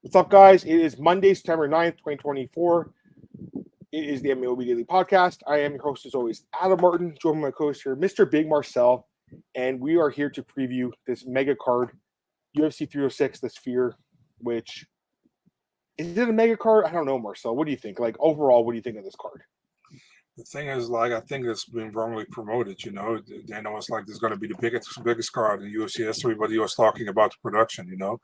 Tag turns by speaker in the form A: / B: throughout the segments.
A: What's up, guys? It is Monday, September 9th, 2024. It is the MMAOB Daily Podcast. I am your host, as always, Adam Martin, joined by my co-host here, Mr. Big Marcel, and we are here to preview this mega card, UFC 306, the Sphere, which, is it a mega card? I don't know, Marcel. What do you think? Like, overall, what do you think of this card?
B: The thing is, like, I think it's been wrongly promoted, you know. They know it's like there's going to be the biggest card in UFC history, but he was talking about the production, you know,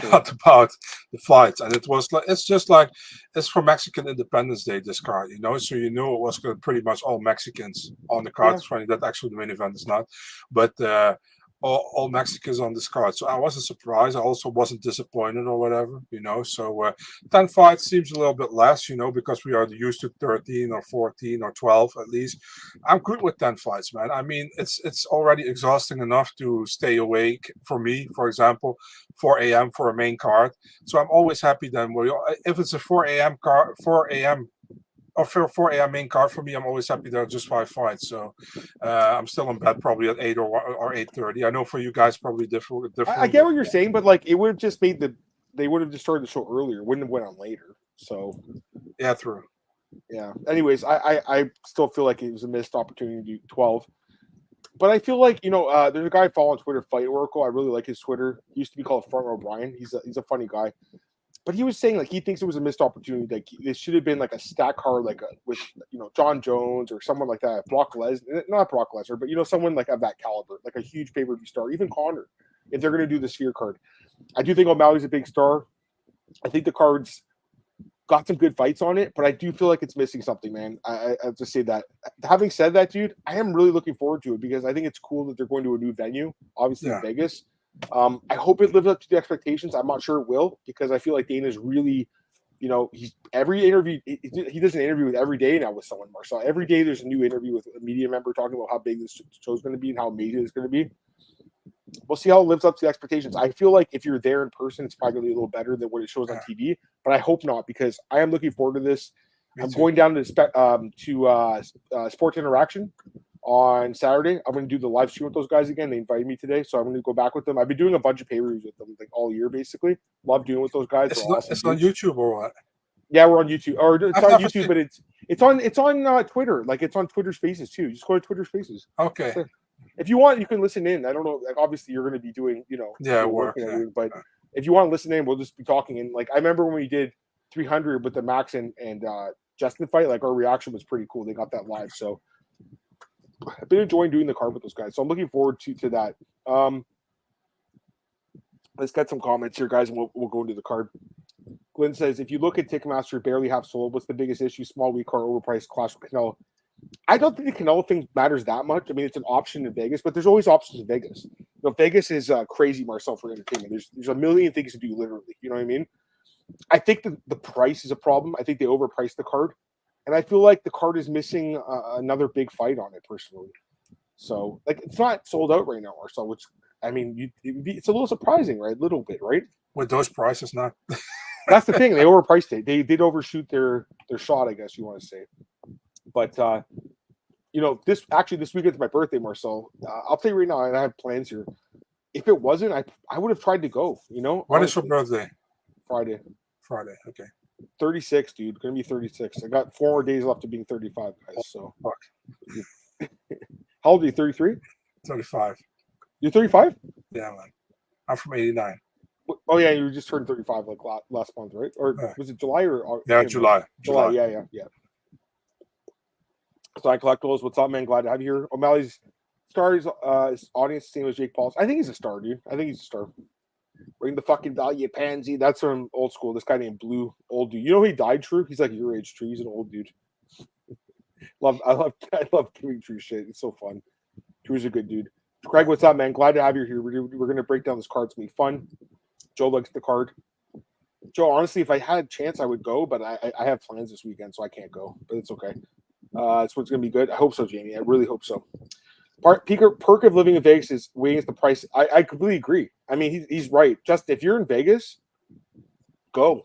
B: and not about the fights. And it was like, it's just like, it's for Mexican Independence Day, this card, you know, so you knew it was pretty much all Mexicans on the card. Yeah. It's funny that actually the main event is not, but all Mexicans on this card. So I wasn't surprised. I also wasn't disappointed or whatever, you know. So 10 fights seems a little bit less, you know, because we are used to 13 or 14 or 12 at least. I'm good with 10 fights, man. I mean, it's already exhausting enough to stay awake for me, for example, 4 a.m. for a main card. So I'm always happy then. If it's a 4 a.m. card, 4 a.m. or for 4 a.m. main card for me, I'm always happy there are just 5 fights. So I'm still in bed probably at 8 or 8:30. I know for you guys probably different.
A: I get what you're saying, but like it would have just made they would have just started the show earlier, wouldn't have went on later. So
B: yeah, true.
A: Yeah. Anyways, I still feel like it was a missed opportunity to do 12. But I feel like, you know, there's a guy I follow on Twitter, Fight Oracle. I really like his Twitter. He used to be called Front Row Brian. He's a funny guy. But he was saying, like, he thinks it was a missed opportunity. Like, it should have been like a stack card, like with, you know, John Jones or someone like that. Brock Lesnar, not Brock Lesnar, but, you know, someone like of that caliber, like a huge pay-per-view star, even Connor, if they're going to do the Sphere card. I do think O'Malley's a big star. I think the card's got some good fights on it, but I do feel like it's missing something, man. I have to say that. Having said that, dude, I am really looking forward to it because I think it's cool that they're going to a new venue, obviously in Vegas. I hope it lives up to the expectations. I'm not sure it will because I feel like Dana's really, you know, he does an interview with every day now with someone, Marcel. Every day there's a new interview with a media member talking about how big this show's going to be and how amazing it's going to be. We'll see how it lives up to the expectations. I feel like if you're there in person, it's probably a little better than what it shows on TV, but I hope not because I am looking forward to this. I'm going down to Sports Interaction on Saturday. I'm going to do the live stream with those guys again. They invited me today, so I'm going to go back with them. I've been doing a bunch of pay-per-views with them like all year, basically. Love doing with those guys.
B: It's on YouTube or what?
A: Yeah, we're on YouTube. Or it's on YouTube, but it's on Twitter. Like it's on Twitter Spaces too. Just go to Twitter Spaces.
B: Okay.
A: So, if you want, you can listen in. I don't know. Like obviously, you're going to be doing, you know,
B: work.
A: But if you want to listen in, we'll just be talking. And like I remember when we did 300 with the Max and Justin fight, like our reaction was pretty cool. They got that live, so. I've been enjoying doing the card with those guys, so I'm looking forward to that. Let's get some comments here, guys, and we'll go into the card. Glenn says, if you look at Ticketmaster, barely half sold. What's the biggest issue? Small, weak card, overpriced, clash with Canelo. I don't think the Canelo thing matters that much. I mean, it's an option in Vegas, but there's always options in Vegas. You know, Vegas is crazy, Marcel, for entertainment. There's a million things to do, literally. You know what I mean? I think the price is a problem. I think they overpriced the card. And I feel like the card is missing another big fight on it, personally. So, like, it's not sold out right now, Marcel, which, I mean, it's a little surprising, right? A little bit, right?
B: With those prices, not.
A: That's the thing. They overpriced it. They did overshoot their shot, I guess you want to say. But, you know, this weekend's my birthday, Marcel. I'll tell you right now, and I have plans here. If it wasn't, I would have tried to go, you know?
B: When is your birthday?
A: Friday, okay. 36, dude. Gonna be 36. I got 4 more days left of being 35, guys. So, how old are you? 33?
B: 35.
A: You're 35?
B: Yeah, man. I'm from 89.
A: Oh yeah, you just turned 35 like last month, right? Or was it July or?
B: Yeah, July.
A: Yeah. So I collectibles. What's up, man? Glad to have you here. O'Malley's stars audience same as Jake Paul's. I think he's a star, dude. I think he's a star. Bring the fucking value, pansy. That's from old school. This guy named Blue, old dude. You know he died, True? He's like your age, True. He's an old dude. I love doing True shit. It's so fun. True's a good dude. Craig, what's up, man? Glad to have you here. We're gonna break down this card. It's gonna be fun. Joe likes the card. Joe, honestly, if I had a chance, I would go, but I have plans this weekend, so I can't go. But it's okay. So it's gonna be good. I hope so, Jamie. I really hope so. Perk of living in Vegas is weighing the price. I completely agree. I mean, he's right. Just if you're in Vegas, go.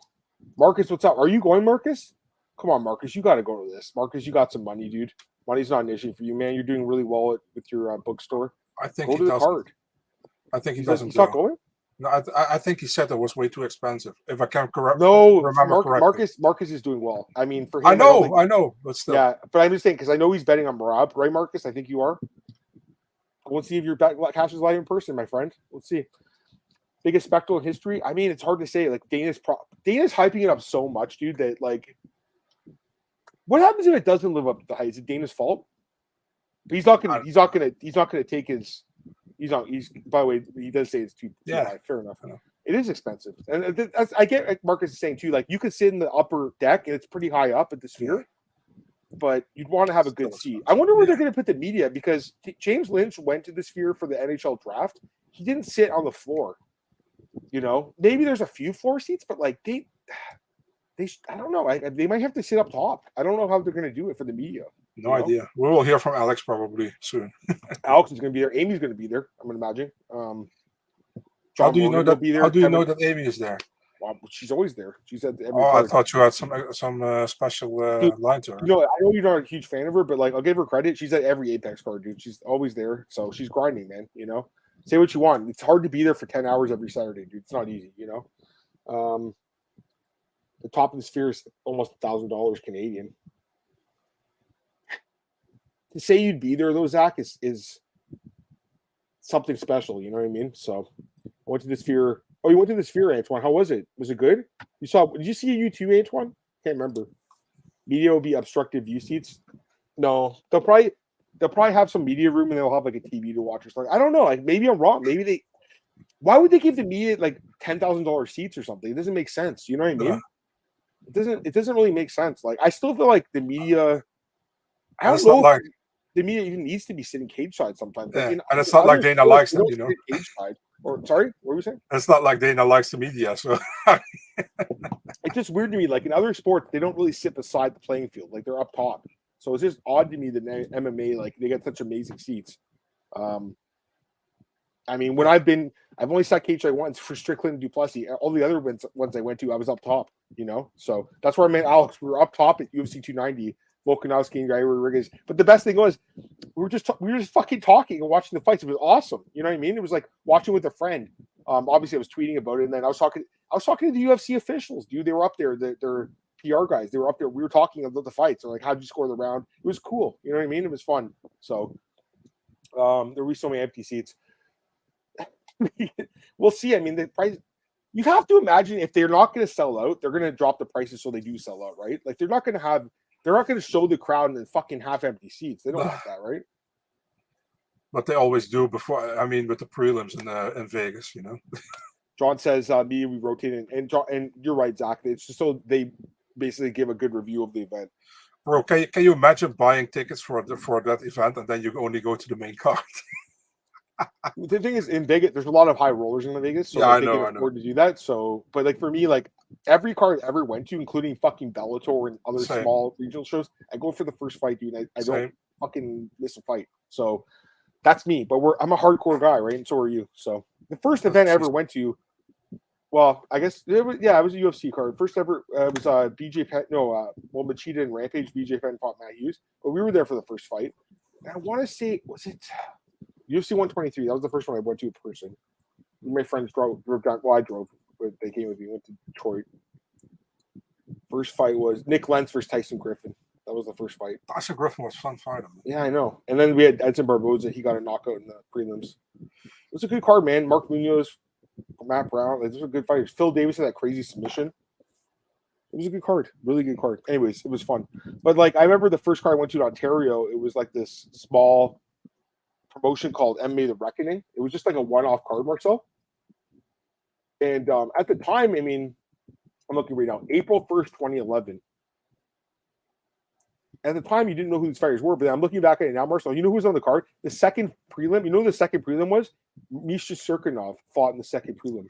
A: Marcus, what's up? Are you going, Marcus? Come on, Marcus. You got to go to this. Marcus, you got some money, dude. Money's not an issue for you, man. You're doing really well with your bookstore.
B: I think
A: go to the card.
B: I think he doesn't.
A: He's not going?
B: No, I think he said it was way too expensive. If I can
A: No,
B: remember correctly.
A: Marcus is doing well. I mean, for him,
B: I
A: don't think,
B: know, but still.
A: yeah. But I'm just saying because I know he's betting on Merab, right, Marcus? I think you are. Let's see if your bet cashes live in person, my friend. Let's see. Biggest spectacle in history. I mean, it's hard to say. Like Dana's hyping it up so much, dude. That like, what happens if it doesn't live up to the hype? Is it Dana's fault? But he's not gonna take his. He's not. He's by the way. He does say it's too high. Fair enough. It is expensive, and I get like Marcus is saying too. Like you could sit in the upper deck, and it's pretty high up at the Sphere, but you'd want to have a good seat. I wonder where they're going to put the media because James Lynch went to the Sphere for the NHL draft. He didn't sit on the floor. You know, maybe there's a few floor seats, but like they I don't know. They might have to sit up top. I don't know how they're going to do it for the media.
B: No idea. We will hear from Alex probably soon.
A: Alex is going to be there. Amy's going to be there. I'm going to imagine.
B: How do you know that? How do you know that Amy is there?
A: Well, she's always there. She's at every.
B: I thought you had some special line to her.
A: You know, I know you're not a huge fan of her, but like I'll give her credit. She's at every Apex card, dude. She's always there. So she's grinding, man. You know, say what you want. It's hard to be there for 10 hours every Saturday, dude. It's not easy. You know. The top of the Sphere is almost $1,000 Canadian. To say you'd be there though, Zach, is something special. You know what I mean? So I went to the Sphere. Oh, you went to the Sphere, Antoine. How was it? Was it good? Did you see U2, Antoine? Can't remember. Media will be obstructive view seats. No, they'll probably have some media room and they'll have like a TV to watch or something. I don't know. Like maybe I'm wrong. Maybe why would they give the media like $10,000 seats or something? It doesn't make sense. You know what I mean? It doesn't really make sense. Like I still feel like the media. I don't know if the media even needs to be sitting cage side sometimes.
B: Yeah.
A: Like,
B: and it's not like Dana likes them, you know.
A: Cage side. Or sorry, what were we saying?
B: It's not like Dana likes the media, so
A: it's just weird to me. Like in other sports, they don't really sit beside the playing field; like they're up top. So it's just odd to me that MMA, like they get such amazing seats. I mean, when I've only sat cage side once for Strickland and Duplessis. All the other ones I went to, I was up top. You know, so that's where I met Alex. We were up top at UFC 290. Volkanovski and Rodriguez. But the best thing was we were just fucking talking and watching the fights. It was awesome. You know what I mean? It was like watching with a friend. Obviously I was tweeting about it, and then I was talking to the UFC officials, dude. They were up there, their PR guys. They were up there. We were talking about the fights. They're like, how'd you score the round? It was cool. You know what I mean? It was fun. So there were so many empty seats. We'll see. I mean, the price. You have to imagine if they're not going to sell out, they're going to drop the prices so they do sell out, right? Like they're not going to show the crowd in the fucking half empty seats. They don't want that, right?
B: But they always do before. I mean, with the prelims in Vegas, you know.
A: John says, "Me, we rotate and you're right, Zach. It's just so they basically give a good review of the event."
B: Bro, can you imagine buying tickets for that event and then you only go to the main card?
A: The thing is, in Vegas, there's a lot of high rollers in Vegas, so
B: yeah,
A: they can afford to do that. So, but like for me, like every card I ever went to, including fucking Bellator and other small regional shows, I go for the first fight, dude. I don't fucking miss a fight. So that's me. But I'm a hardcore guy, right? And so are you. So the first event I ever went to, well, I guess it was a UFC card. First ever was BJ Penn. Machida and Rampage. BJ Penn fought Matt Hughes, but we were there for the first fight. And I want to say, was it UFC 123? That was the first one I went to in person. My friends drove down. Well, I drove, but they came with me. Went to Detroit. First fight was Nick Lentz versus Tyson Griffin. That was the first fight.
B: Tyson Griffin was a fun fight.
A: Yeah, I know. And then we had Edson Barboza. He got a knockout in the prelims. It was a good card, man. Mark Munoz, Matt Brown. Like, this was a good fight. Phil Davis had that crazy submission. It was a good card. Really good card. Anyways, it was fun. But like, I remember the first card I went to in Ontario. It was like this small promotion called MMA The Reckoning. It was just like a one-off card, Marcel. And at the time, I mean, I'm looking right now, April 1st, 2011. At the time, you didn't know who these fighters were, but I'm looking back at it now, Marcel. You know who was on the card? The second prelim. You know who the second prelim was? Misha Serkinov fought in the second prelim.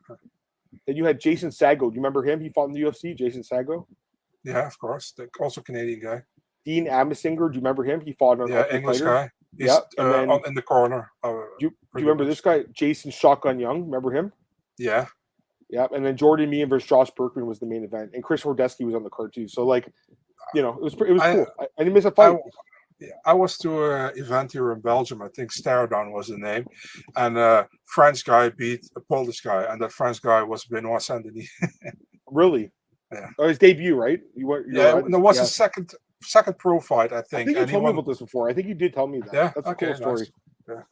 A: Then you had Jason Sago. Do you remember him? He fought in the UFC, Jason Sago.
B: Yeah, of course. Also Canadian guy.
A: Dean Amasinger. Do you remember him? He fought on
B: English
A: fighter.
B: guy. He's in the corner.
A: Do you remember this guy, Jason Shotgun Young? Remember him?
B: Yeah.
A: Yeah, and then Jordan Meehan versus Josh Berkman was the main event, and Chris Hordesky was on the card too. So, like, you know, it was cool. I didn't miss a fight.
B: I was to an event here in Belgium. I think Staradon was the name, and a French guy beat a Polish guy, and that French guy was Benoit Saint-Denis.
A: Really?
B: Yeah.
A: Oh, his debut, right?
B: It was his second pro fight, I think.
A: I think you told me about this before. I think you did tell me that.
B: Yeah,
A: that's a cool story.
B: Nice. Yeah.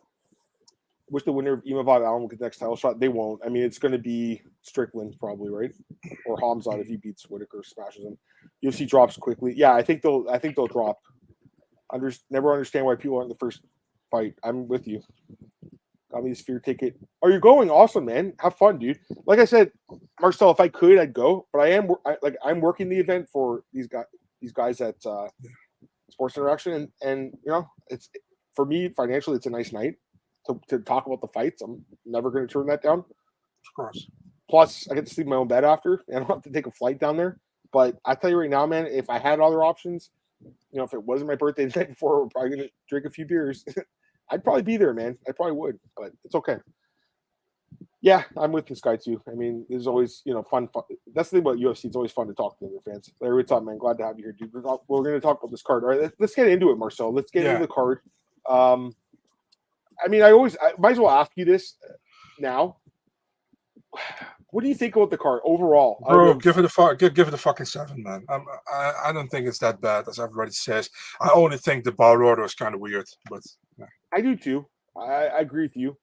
A: Wish the winner of Imavov Allen will get the next title shot. They won't. I mean, it's going to be Strickland probably, right? Or Hamzat if he beats Whitaker, smashes him. UFC drops quickly. Yeah, I think they'll drop. Never understand why people aren't in the first fight. I'm with you. Got me this fear ticket. Oh, you're going? Awesome, man. Have fun, dude. Like I said, Marcel, if I could, I'd go. But I'm working the event for these guys at Sports Interaction, and it's for me financially, it's a nice night to talk about the fights. I'm never going to turn that down.
B: Of course.
A: Plus, I get to sleep in my own bed after, and I don't have to take a flight down there. But I tell you right now, man, if I had other options, if it wasn't my birthday the night before, we're probably going to drink a few beers. I'd probably be there, man. I probably would, but it's okay. Yeah, I'm with this guy too. I mean, there's always, fun. That's the thing about UFC. It's always fun to talk to the fans. Larry, what's up, man? Glad to have you here, dude. We're going to talk about this card. All right, let's get into it, Marcel. Let's get into the card. I mean, I might as well ask you this now. What do you think about the card overall?
B: Bro, give it a fucking 7, man. I don't think it's that bad as everybody says. I only think the bout order is kind of weird, but yeah.
A: I do too. I agree with you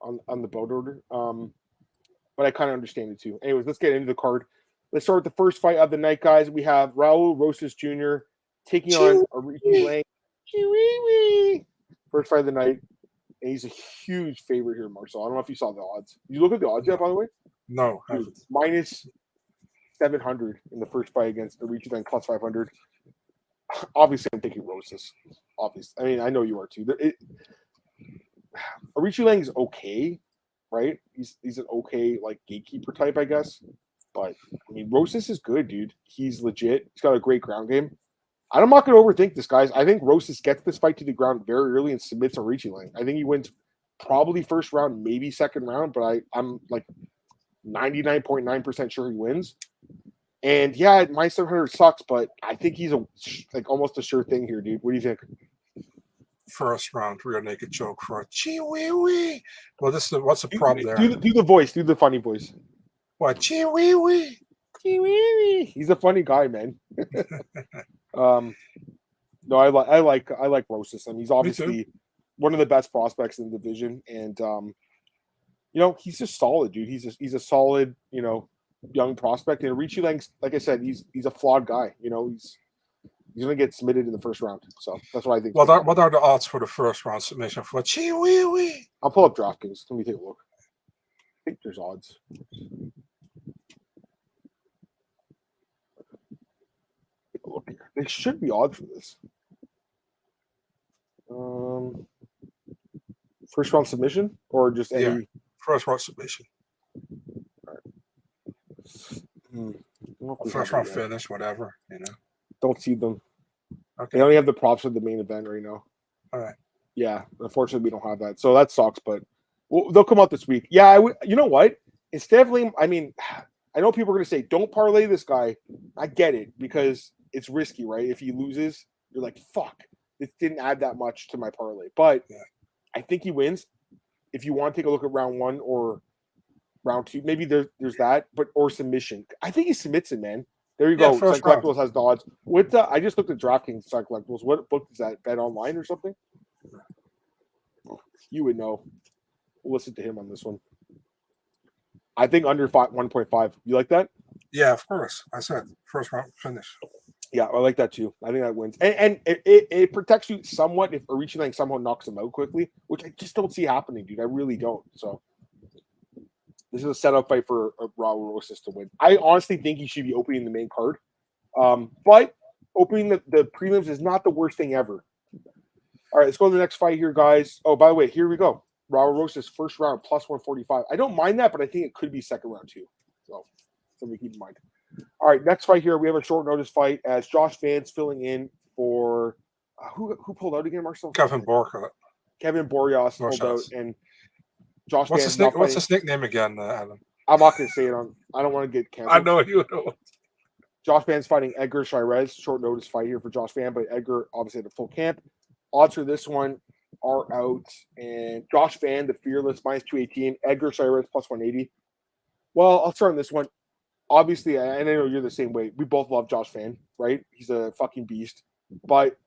A: on the bout order. But I kind of understand it too. Anyways, let's get into the card. Let's start with the first fight of the night, guys. We have Raul Rosas Jr. taking on Aoriqileng. First fight of the night. And he's a huge favorite here, Marcel. I don't know if you saw the odds. Did you look at the odds yet, by the way?
B: No.
A: Dude, minus 700 in the first fight against Aoriqileng, plus 500. Obviously, I'm thinking Rosas. Obviously. I mean, I know you are too. Aoriqileng is okay, right? He's an okay, gatekeeper type, I guess. But, I mean, Rosas is good, dude. He's legit. He's got a great ground game. I'm not going to overthink this, guys. I think Rosas gets this fight to the ground very early and submits Aoriqileng. I think he wins probably first round, maybe second round, but I'm 99.9% sure he wins. And yeah, my 700 sucks, but I think he's almost a sure thing here, dude. What do you think?
B: First round rear naked choke for a chee-wee-wee. Well, what's the problem there?
A: Do the voice. Do the funny voice.
B: What? Chee-wee-wee.
A: Chee-wee-wee. He's a funny guy, man. No, I like Rosas. I mean, he's obviously one of the best prospects in the division, and he's just solid, dude. He's a solid, young prospect. And Aoriqileng, like I said, he's a flawed guy. He's gonna get submitted in the first round. So that's what I think.
B: What are the odds for the first round submission for Chee-wee-wee?
A: I'll pull up DraftKings. Let me take a look. I think there's odds. Look here. There should be odds for this. First round submission or just any
B: first round submission.
A: Right.
B: First round finish, whatever,
A: Don't see them.
B: Okay.
A: They only have the props for the main event right now.
B: All right.
A: Yeah, unfortunately we don't have that, so that sucks. But they'll come out this week. Yeah, you know what? It's definitely. I mean, I know people are going to say, "Don't parlay this guy." I get it because it's risky, right? If he loses, you're like, "Fuck, it didn't add that much to my parlay." But I think he wins. If you want to take a look at round 1 or round 2, maybe there's that, or submission. I think he submits it, man. There you go. Psych Collectibles has the odds. I just looked at DraftKings Psych Collectibles. What book is that? Bet Online or something? You would know. We'll listen to him on this one. I think under 1.5. You like that?
B: Yeah, of course. I said first round finish.
A: Yeah, I like that too. I think that wins. And it protects you somewhat if Aoriqileng somehow knocks him out quickly, which I just don't see happening, dude. I really don't. So this is a setup fight for Raul Rosas to win. I honestly think he should be opening the main card. But opening the prelims is not the worst thing ever. All right, let's go to the next fight here, guys. Oh, by the way, here we go. Raul Rosas first round plus 145. I don't mind that, but I think it could be second round too. So something to keep in mind. All right, next fight here. We have a short notice fight as Josh Vance filling in for who pulled out again, Marcel?
B: Kevin Borja.
A: Kevin Borjas pulled out, and Josh Vance.
B: What's his nickname again, Adam?
A: I'm not going to say it on. I don't want to get canceled.
B: I know you know.
A: Josh Vance fighting Edgar Chairez. Short notice fight here for Josh Vance, but Edgar obviously had a full camp. Odds for this one are out. And Josh Van, the Fearless, minus 218. Edgar Chairez, plus 180. Well, I'll start on this one. Obviously, and I know you're the same way. We both love Josh Van, right? He's a fucking beast. But,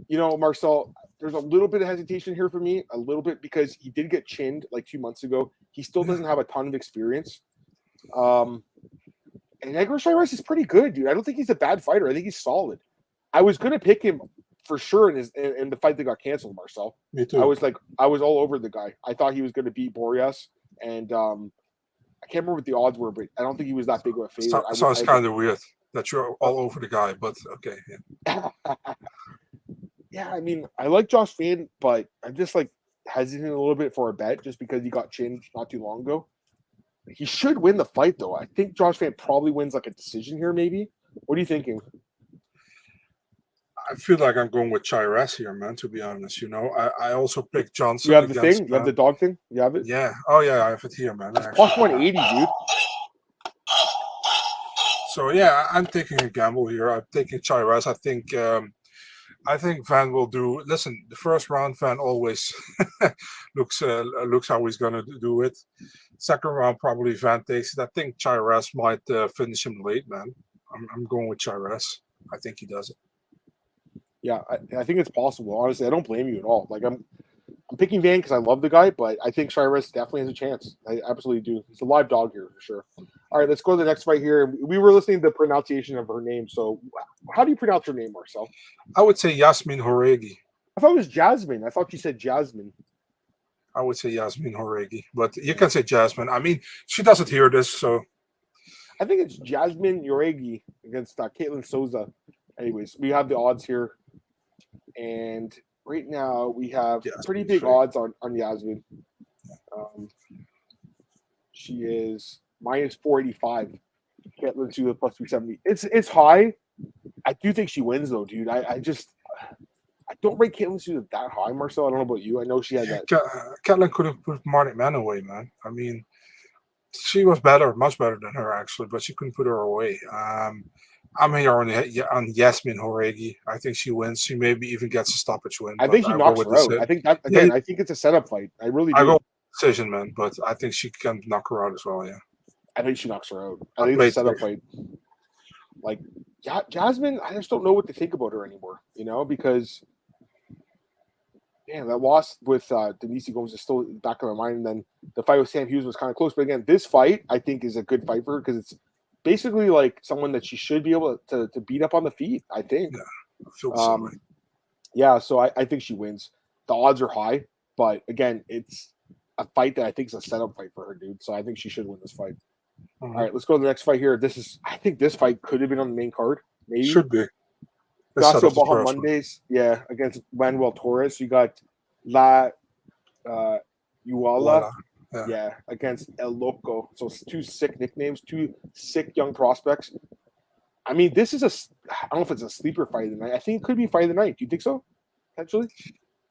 A: Marcel, there's a little bit of hesitation here for me, a little bit, because he did get chinned like 2 months ago. He still doesn't have a ton of experience. And Edgar Chairez is pretty good, dude. I don't think he's a bad fighter. I think he's solid. I was going to pick him for sure in the fight that got canceled, Marcel.
B: Me too.
A: I was all over the guy. I thought he was going to beat Boreas, and I can't remember what the odds were, but I don't think he was that big of a favorite.
B: Sounds kind of weird that you're all over the guy, but okay. Yeah.
A: Yeah, I mean, I like Josh Van, but I'm just like hesitant a little bit for a bet just because he got chinned not too long ago. He should win the fight, though. I think Josh Van probably wins like a decision here, maybe. What are you thinking?
B: I feel like I'm going with Chairez here, man, to be honest. I also picked Johnson.
A: You have the thing? You have the dog thing? You have it?
B: Yeah. Oh, yeah, I have it here, man.
A: That's plus 180, dude.
B: So, yeah, I'm taking a gamble here. I'm taking Chairez. I think Van will do. Listen, the first round, Van always looks how he's going to do it. Second round, probably Van takes it. I think Chairez might finish him late, man. I'm going with Chairez. I think he does it.
A: Yeah, I think it's possible. Honestly, I don't blame you at all. Like I'm picking Van because I love the guy, but I think Chairez definitely has a chance. I absolutely do. He's a live dog here for sure. All right, let's go to the next fight here. We were listening to the pronunciation of her name. So, how do you pronounce her name, Marcel?
B: I would say Yazmin Jauregui.
A: I thought it was Jasmine. I thought you said Jasmine.
B: I would say Yazmin Jauregui, but you can say Jasmine. I mean, she doesn't hear this, so
A: I think it's Yazmin Jauregui against Ketlen Souza. Anyways, we have the odds here. And right now we have pretty big odds on Yazmin. She is minus 485. Ketlen Souza plus 270. It's high. I do think she wins though, dude. I don't rate Ketlen Souza that high, Marcel. I don't know about you. I know she had that.
B: Ketlen could have put Martin Man away, man. I mean, she was better, much better than her actually, but she couldn't put her away. I'm here on Yazmin Jauregui. I think she wins. She maybe even gets a stoppage win.
A: I think she knocks her out. I think that again. I think it's a setup fight. I really do.
B: I go decision, man, but I think she can knock her out as well. Yeah,
A: I think she knocks her out. I think it's a setup fight. Like Yazmin, I just don't know what to think about her anymore. Because that loss with Denise Gomes is still back in my mind. And then the fight with Sam Hughes was kind of close. But again, this fight I think is a good fight for her because it's basically like someone that she should be able to beat up on the feet, I think.
B: Yeah, I feel the same way.
A: Yeah, so I think she wins. The odds are high, but again, it's a fight that I think is a setup fight for her, dude. So I think she should win this fight.
B: Mm-hmm.
A: All right, let's go to the next fight here. I think this fight could have been on the main card. Maybe.
B: Should be.
A: Grasso Bahamondes, against Manuel Torres. You got La Uala. Yeah, against El Loco. So two sick nicknames, two sick young prospects. I mean, this is I don't know if it's a sleeper fight of the night. I think it could be fight of the night. Do you think so? Potentially?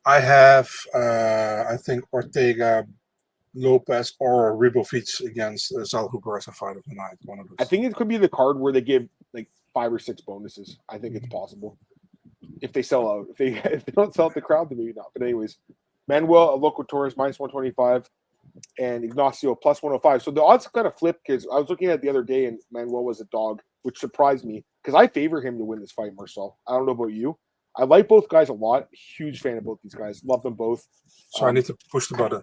B: I have, I think, Ortega, Lopes, or Ribovics against Zellhuber as a fight of the night. One of those.
A: I think it could be the card where they give like 5 or 6 bonuses. I think it's possible. If they sell out. If they don't sell out the crowd, then maybe not. But anyways, Manuel El Loco Torres, minus 125. And Ignacio plus 105. So the odds kind of flipped because I was looking at it the other day and Manuel was a dog, which surprised me because I favor him to win this fight, Marcel. I don't know about you. I like both guys a lot. Huge fan of both these guys. Love them both.
B: So I need to push the button.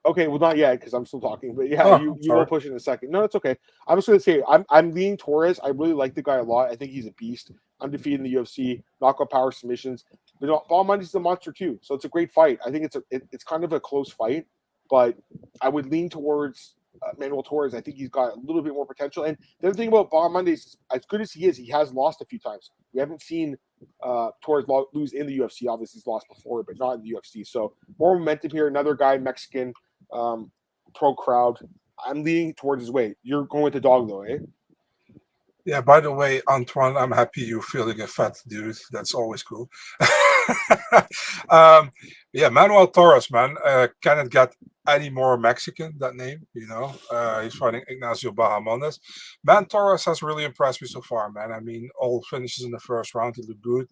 A: Okay, well, not yet because I'm still talking. But yeah, you will push it in a second. No, it's okay. I'm just going to say I'm leaning Torres. I really like the guy a lot. I think he's a beast. Undefeated in the UFC. Knockout power submissions. But Bahamondes is a monster too. So it's a great fight. I think it's kind of a close fight. But I would lean towards Manuel Torres. I think he's got a little bit more potential. And the other thing about Bahamondes, as good as he is, he has lost a few times. We haven't seen Torres lose in the UFC. Obviously, he's lost before, but not in the UFC. So more momentum here. Another guy, Mexican, pro crowd. I'm leaning towards his way. You're going with the dog, though, eh?
B: Yeah, by the way, Antoine, I'm happy you're feeling a fat dude. That's always cool. Yeah, Manuel Torres, man, cannot get any more Mexican, that name, you know. He's fighting Ignacio Bahamondes. Man, Torres has really impressed me so far, man. I mean, all finishes in the first round, he looked good.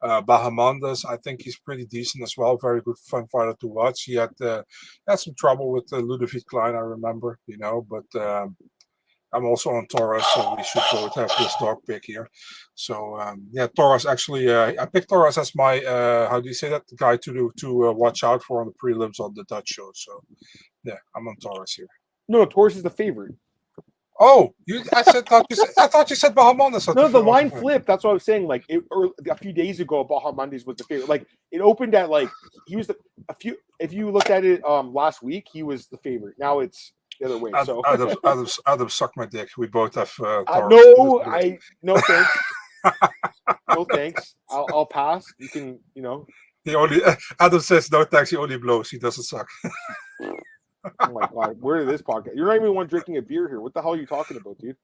B: Bahamondes, I think he's pretty decent as well. Very good, fun fighter to watch. He had some trouble with Ludovic Klein, I remember, you know, but I'm also on Torres, so we should both have this dog pick here. So yeah, Torres actually, I picked Torres as my how do you say that? The guy to watch out for on the prelims on the Dutch show. So yeah, I'm on Torres here.
A: No, Torres is the favorite.
B: Oh, I thought you said Bahamondes.
A: No, the line flipped. That's what I was saying. Like a few days ago, Bahamondes was the favorite. Like it opened at like he was If you looked at it last week, he was the favorite. Now it's the other way. So
B: Adam suck my dick. We both have
A: no thanks. No thanks. I'll pass. You can, you know.
B: He only Adam says no thanks. He only blows. He doesn't suck.
A: Oh my god, where did this podcast? You're not even one drinking a beer here. What the hell are you talking about, dude?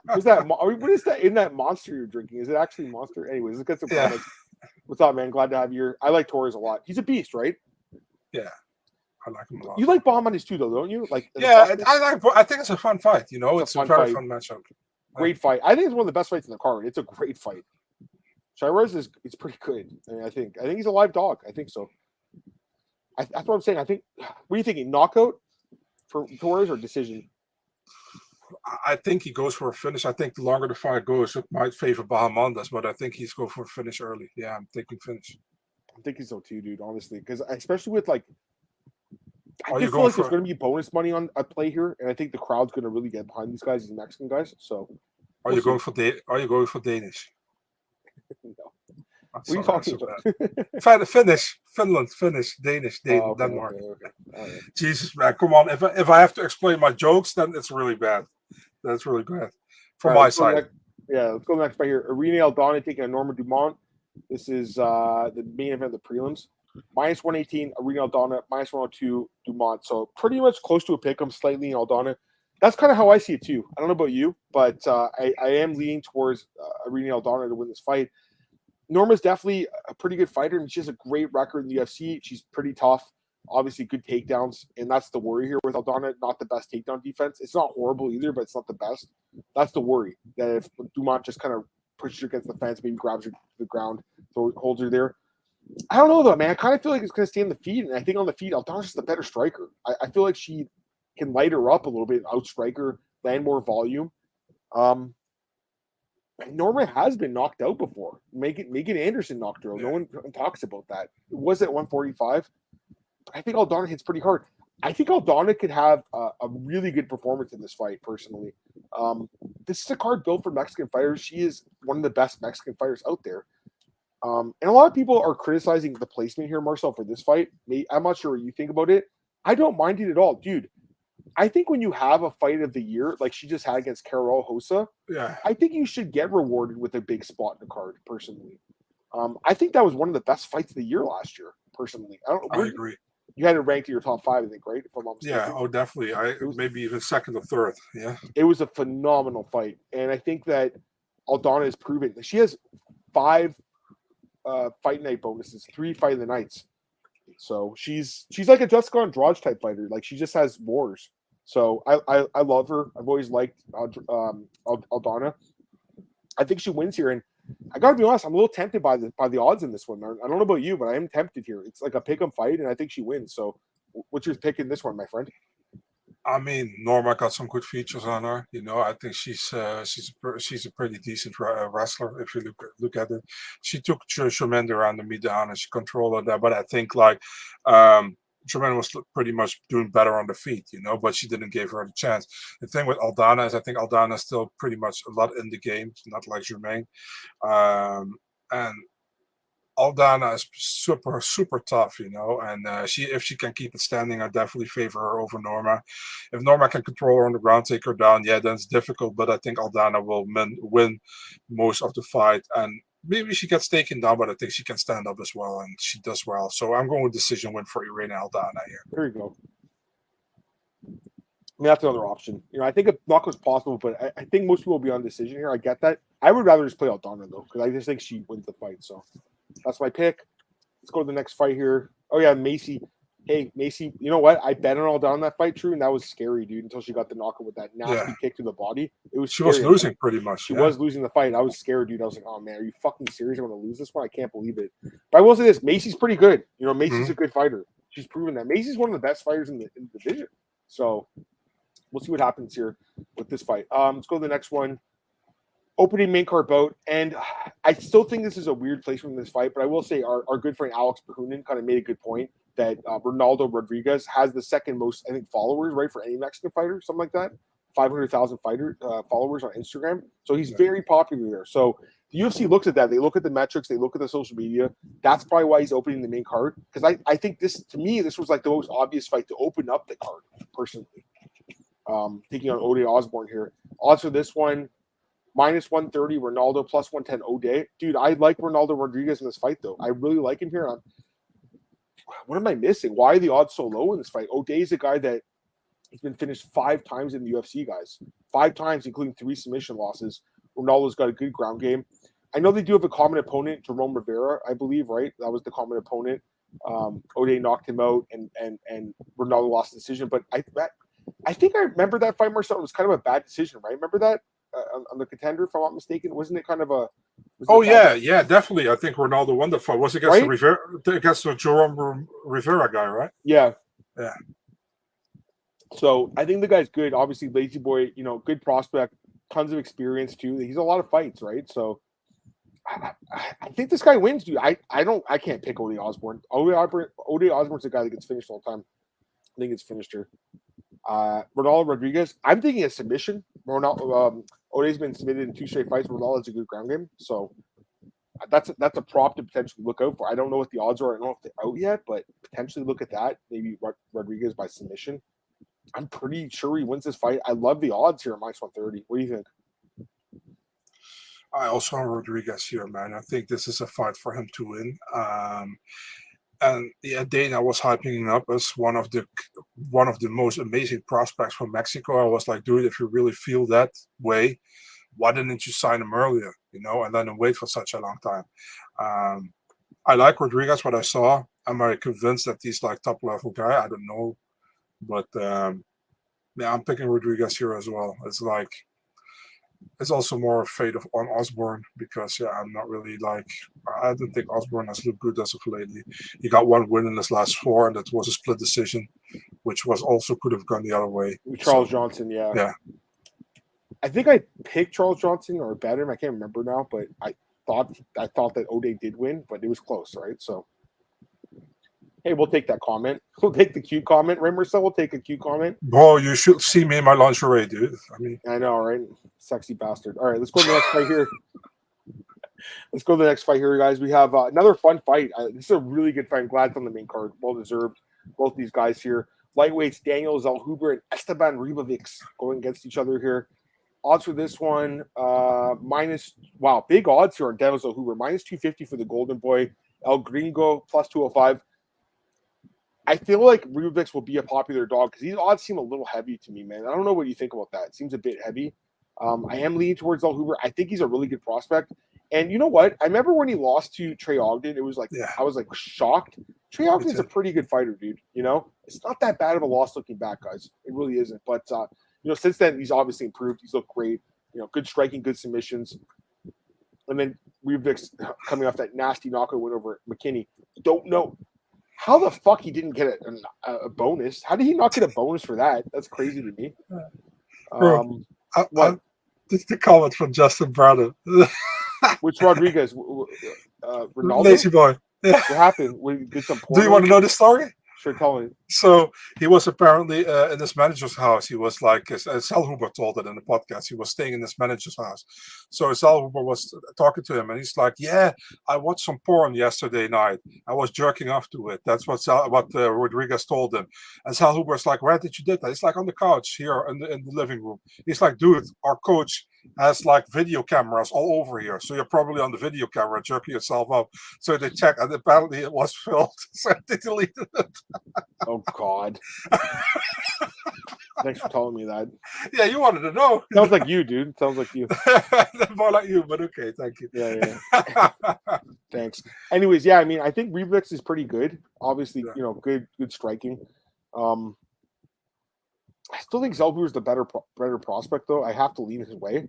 A: What's that? What is that in that monster you're drinking? Is it actually Monster? Anyways, let's get some comments. What's up, man? Glad to have you here. I like Torres a lot. He's a beast, right?
B: Yeah. I like him a lot.
A: You like Bahamondes too, though, don't you? Like,
B: yeah, I think it's a fun fight. You know, it's a very fun matchup.
A: Great fight. I think it's one of the best fights in the card. It's a great fight. Chairez it's pretty good. I mean, I think he's a live dog. I think so. That's what I'm saying. I think. What are you thinking? Knockout for Torres or decision?
B: I think he goes for a finish. I think the longer the fight goes, it might favor Bahamondes, but I think he's going for a finish early. Yeah, I'm thinking finish.
A: I'm thinking so too, dude. Honestly, because especially with like. I just feel like there's going to be bonus money on a play here, and I think the crowd's going to really get behind these guys, these Mexican guys. So,
B: are you going for Danish?
A: No. What are you talking
B: about? Finish, Finland, finish, Danish, Denmark.
A: Okay. Right.
B: Jesus, man, come on! If I have to explain my jokes, then it's really bad. That's really bad from my side.
A: Let's go next by here. Irene Aldana taking a Norma Dumont. This is the main event of the prelims. Minus 118, Irene Aldana. Minus 102, Dumont. So pretty much close to a pick. I'm slightly in Aldana. That's kind of how I see it too. I don't know about you, but I am leaning towards Irene Aldana to win this fight. Norma's definitely a pretty good fighter. I mean, she has a great record in the UFC. She's pretty tough. Obviously, good takedowns, and that's the worry here with Aldana. Not the best takedown defense. It's not horrible either, but it's not the best. That's the worry, that if Dumont just kind of pushes her against the fence, maybe grabs her to the ground, holds her there. I don't know, though, man. I kind of feel like it's going to stay on the feet, and I think on the feet, Aldana's just the better striker. I feel like she can light her up a little bit, outstrike her, land more volume. Norma has been knocked out before. Megan Anderson knocked her out. No one talks about that. It was at 145. But I think Aldana hits pretty hard. I think Aldana could have a really good performance in this fight, personally. This is a card built for Mexican fighters. She is one of the best Mexican fighters out there. And a lot of people are criticizing the placement here, Marcel, for this fight. I'm not sure what you think about it. I don't mind it at all. Dude, I think when you have a fight of the year, like she just had against Carol Hosa, I think you should get rewarded with a big spot in the card, personally. I think that was one of the best fights of the year last year, personally. I
B: agree.
A: You had it ranked in your top 5, I think, right? If I'm not mistaken.
B: Yeah, definitely. Maybe even second or third. Yeah.
A: It was a phenomenal fight. And I think that Aldana has proven that she has 5 fight night bonuses, 3 fight of the nights. So she's like a Jessica Andrade type fighter. Like, she just has wars. So I love her. I've always liked Aldana. I think she wins here, and I gotta be honest, I'm a little tempted by the odds in this one. I don't know about you, but I am tempted here. It's like a pick 'em fight, and I think she wins. So, what's your pick in this one, my friend?
B: I mean, Norma got some good features on her. You know, I think she's a pretty decent wrestler if you look at it. She took Jermaine around the meet down and she controlled that. But I think Jermaine was pretty much doing better on the feet, you know, but she didn't give her the chance. The thing with Aldana is I think Aldana is still pretty much a lot in the game, not like Jermaine. And Aldana is super, super tough, you know, and if she can keep it standing, I definitely favor her over Norma. If Norma can control her on the ground, take her down, then it's difficult, but I think Aldana will win most of the fight, and maybe she gets taken down, but I think she can stand up as well, and she does well. So I'm going with decision win for Irene Aldana here.
A: There you go. I mean, that's another option. You know, I think a knockout's possible, but I think most people will be on decision here. I get that. I would rather just play Aldana, though, because I just think she wins the fight, so... That's my pick. Let's go to the next fight here. Oh, yeah, Macy. Hey, Macy, you know what? I bet on Aldana on that fight, true, and that was scary, dude, until she got the knockout with that nasty kick to the body. It was
B: She
A: scary.
B: was losing pretty much.
A: She was losing the fight. I was scared, dude. I was like, oh, man, are you fucking serious? I'm going to lose this one? I can't believe it. But I will say this. Macy's pretty good. You know, Macy's a good fighter. She's proven that. Macy's one of the best fighters in the division. So we'll see what happens here with this fight. Let's go to the next one. Opening main card bout, and I still think this is a weird placement in this fight, but I will say our good friend Alex Bahunin kind of made a good point that Ronaldo Rodriguez has the second most, I think, followers, right, for any Mexican fighter, something like that, 500,000 followers on Instagram. So he's very popular there. So the UFC looks at that. They look at the metrics. They look at the social media. That's probably why he's opening the main card, because I think this, to me, this was like the most obvious fight to open up the card, personally. Taking on Ode Osbourne here. Odds for this one, minus 130 Ronaldo, plus 110 Ode. Dude, I like Ronaldo Rodriguez in this fight, though. I really like him here. What am I missing? Why are the odds so low in this fight? Ode is a guy that has been finished 5 times in the UFC, guys. 5 times, including 3 submission losses. Ronaldo's got a good ground game. I know they do have a common opponent, Jerome Rivera, I believe, right? That was the common opponent. Ode knocked him out, and Ronaldo lost the decision. But I think I remember that fight, Marcel. It was kind of a bad decision, right? Remember that? On the Contender, if I'm not mistaken, wasn't it kind of a?
B: Yeah, definitely. I think Ronaldo won the fight. Was it against against the Jerome Rivera guy, right?
A: Yeah.
B: Yeah.
A: So I think the guy's good. Obviously, Lazy Boy, you know, good prospect, tons of experience too. He's a lot of fights, right? So I think this guy wins, dude. I can't pick Ode Osbourne. Ode Osbourne's the guy that gets finished all the time. I think it's finished here. Ronaldo Rodriguez, I'm thinking a submission. Ode's been submitted in 2 straight fights. Ronaldo has a good ground game, so that's a prop to potentially look out for. I don't know what the odds are. I don't know if they're out yet, but potentially look at that. Maybe Rodriguez by submission. I'm pretty sure he wins this fight. I love the odds here at minus 130. What do you think?
B: I also have Rodriguez here, man. I think this is a fight for him to win. And yeah, Dana was hyping him up as one of the most amazing prospects from Mexico. I was like, dude, if you really feel that way, why didn't you sign him earlier? You know, and then wait for such a long time. I like Rodriguez. What I saw, I'm very convinced that he's like top level guy. I don't know, but yeah, I'm picking Rodriguez here as well. It's like. It's also more a fate on Osbourne because, yeah, I'm not really like... I don't think Osbourne has looked good as of lately. He got 1 win in his last 4, and that was a split decision, which was also could have gone the other way.
A: Charles Johnson, yeah.
B: Yeah.
A: I think I picked Charles Johnson or bet him. I can't remember now, but I thought that Ode did win, but it was close, right? So, hey, we'll take that comment. We'll take the cute comment. Right, Marcel? We'll take a cute comment.
B: Bro, you should see me in my lingerie, dude.
A: I know, right? Sexy bastard. All right, let's go to the next fight here. Let's go to the next fight here, guys. We have another fun fight. This is a really good fight. I'm glad it's on the main card. Well deserved. Both these guys here. Lightweights Daniel Zellhuber and Esteban Ribovics going against each other here. Odds for this one, big odds here on Daniel Zellhuber. Minus 250 for the Golden Boy. El Gringo plus 205. I feel like Ribovics will be a popular dog because these odds seem a little heavy to me, man. I don't know what you think about that. It seems a bit heavy. I am leaning towards Zellhuber. I think he's a really good prospect. And you know what? I remember when he lost to Trey Ogden, it was like, I was like shocked. Trey Ogden's a pretty good fighter, dude. You know, it's not that bad of a loss looking back, guys. It really isn't. But, you know, since then, he's obviously improved. He's looked great. You know, good striking, good submissions. And then Ribovics coming off that nasty knockout win over McKinney. Don't know how the fuck he didn't get a bonus. How did he not get a bonus for that? That's crazy to me.
B: This is the comment from Justin Brother.
A: Which Rodriguez? Ronaldo?
B: Lazy boy. Yeah.
A: What happened? We did some porno?
B: Do you want to know the story?
A: Sure, tell me.
B: So he was apparently in his manager's house. He was like, Zellhuber told it in the podcast. He was staying in his manager's house. So Zellhuber was talking to him, and he's like, "Yeah, I watched some porn yesterday night. I was jerking off to it." That's what Rodriguez told him. And Zellhuber's like, "Where did you do that?" He's like, "On the couch here in the living room." He's like, "Dude, our coach has like video cameras all over here. So you're probably on the video camera jerking yourself up." So they checked, and apparently it was filmed. So they deleted it.
A: Oh God. Thanks for telling me that.
B: Yeah, you wanted to know.
A: Sounds like you, dude. Sounds like you.
B: More like you, but okay, thank you.
A: Yeah. Thanks. Anyways, yeah, I mean, I think Ribovics is pretty good. Obviously, good striking. I still think Zellhuber is the better prospect, though. I have to lean his way.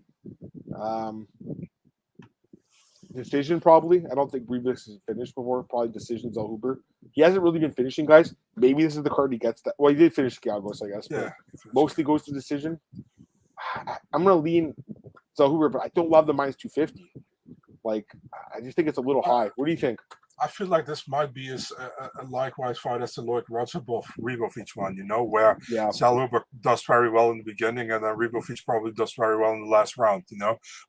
A: Decision, probably. I don't think Ribovics has finished before. Probably decision Zellhuber. He hasn't really been finishing, guys. Maybe this is the card he gets. Well, he did finish Galgos, I guess.
B: Yeah.
A: Mostly goes to decision. I'm going to lean Zellhuber, but I don't love the minus 250. Like, I just think it's a little high. What do you think?
B: I feel like this might be a likewise fight as the Lloyd Rodzabov Ribovics one, where Zellhuber does very well in the beginning and then Ribovics probably does very well in the last round,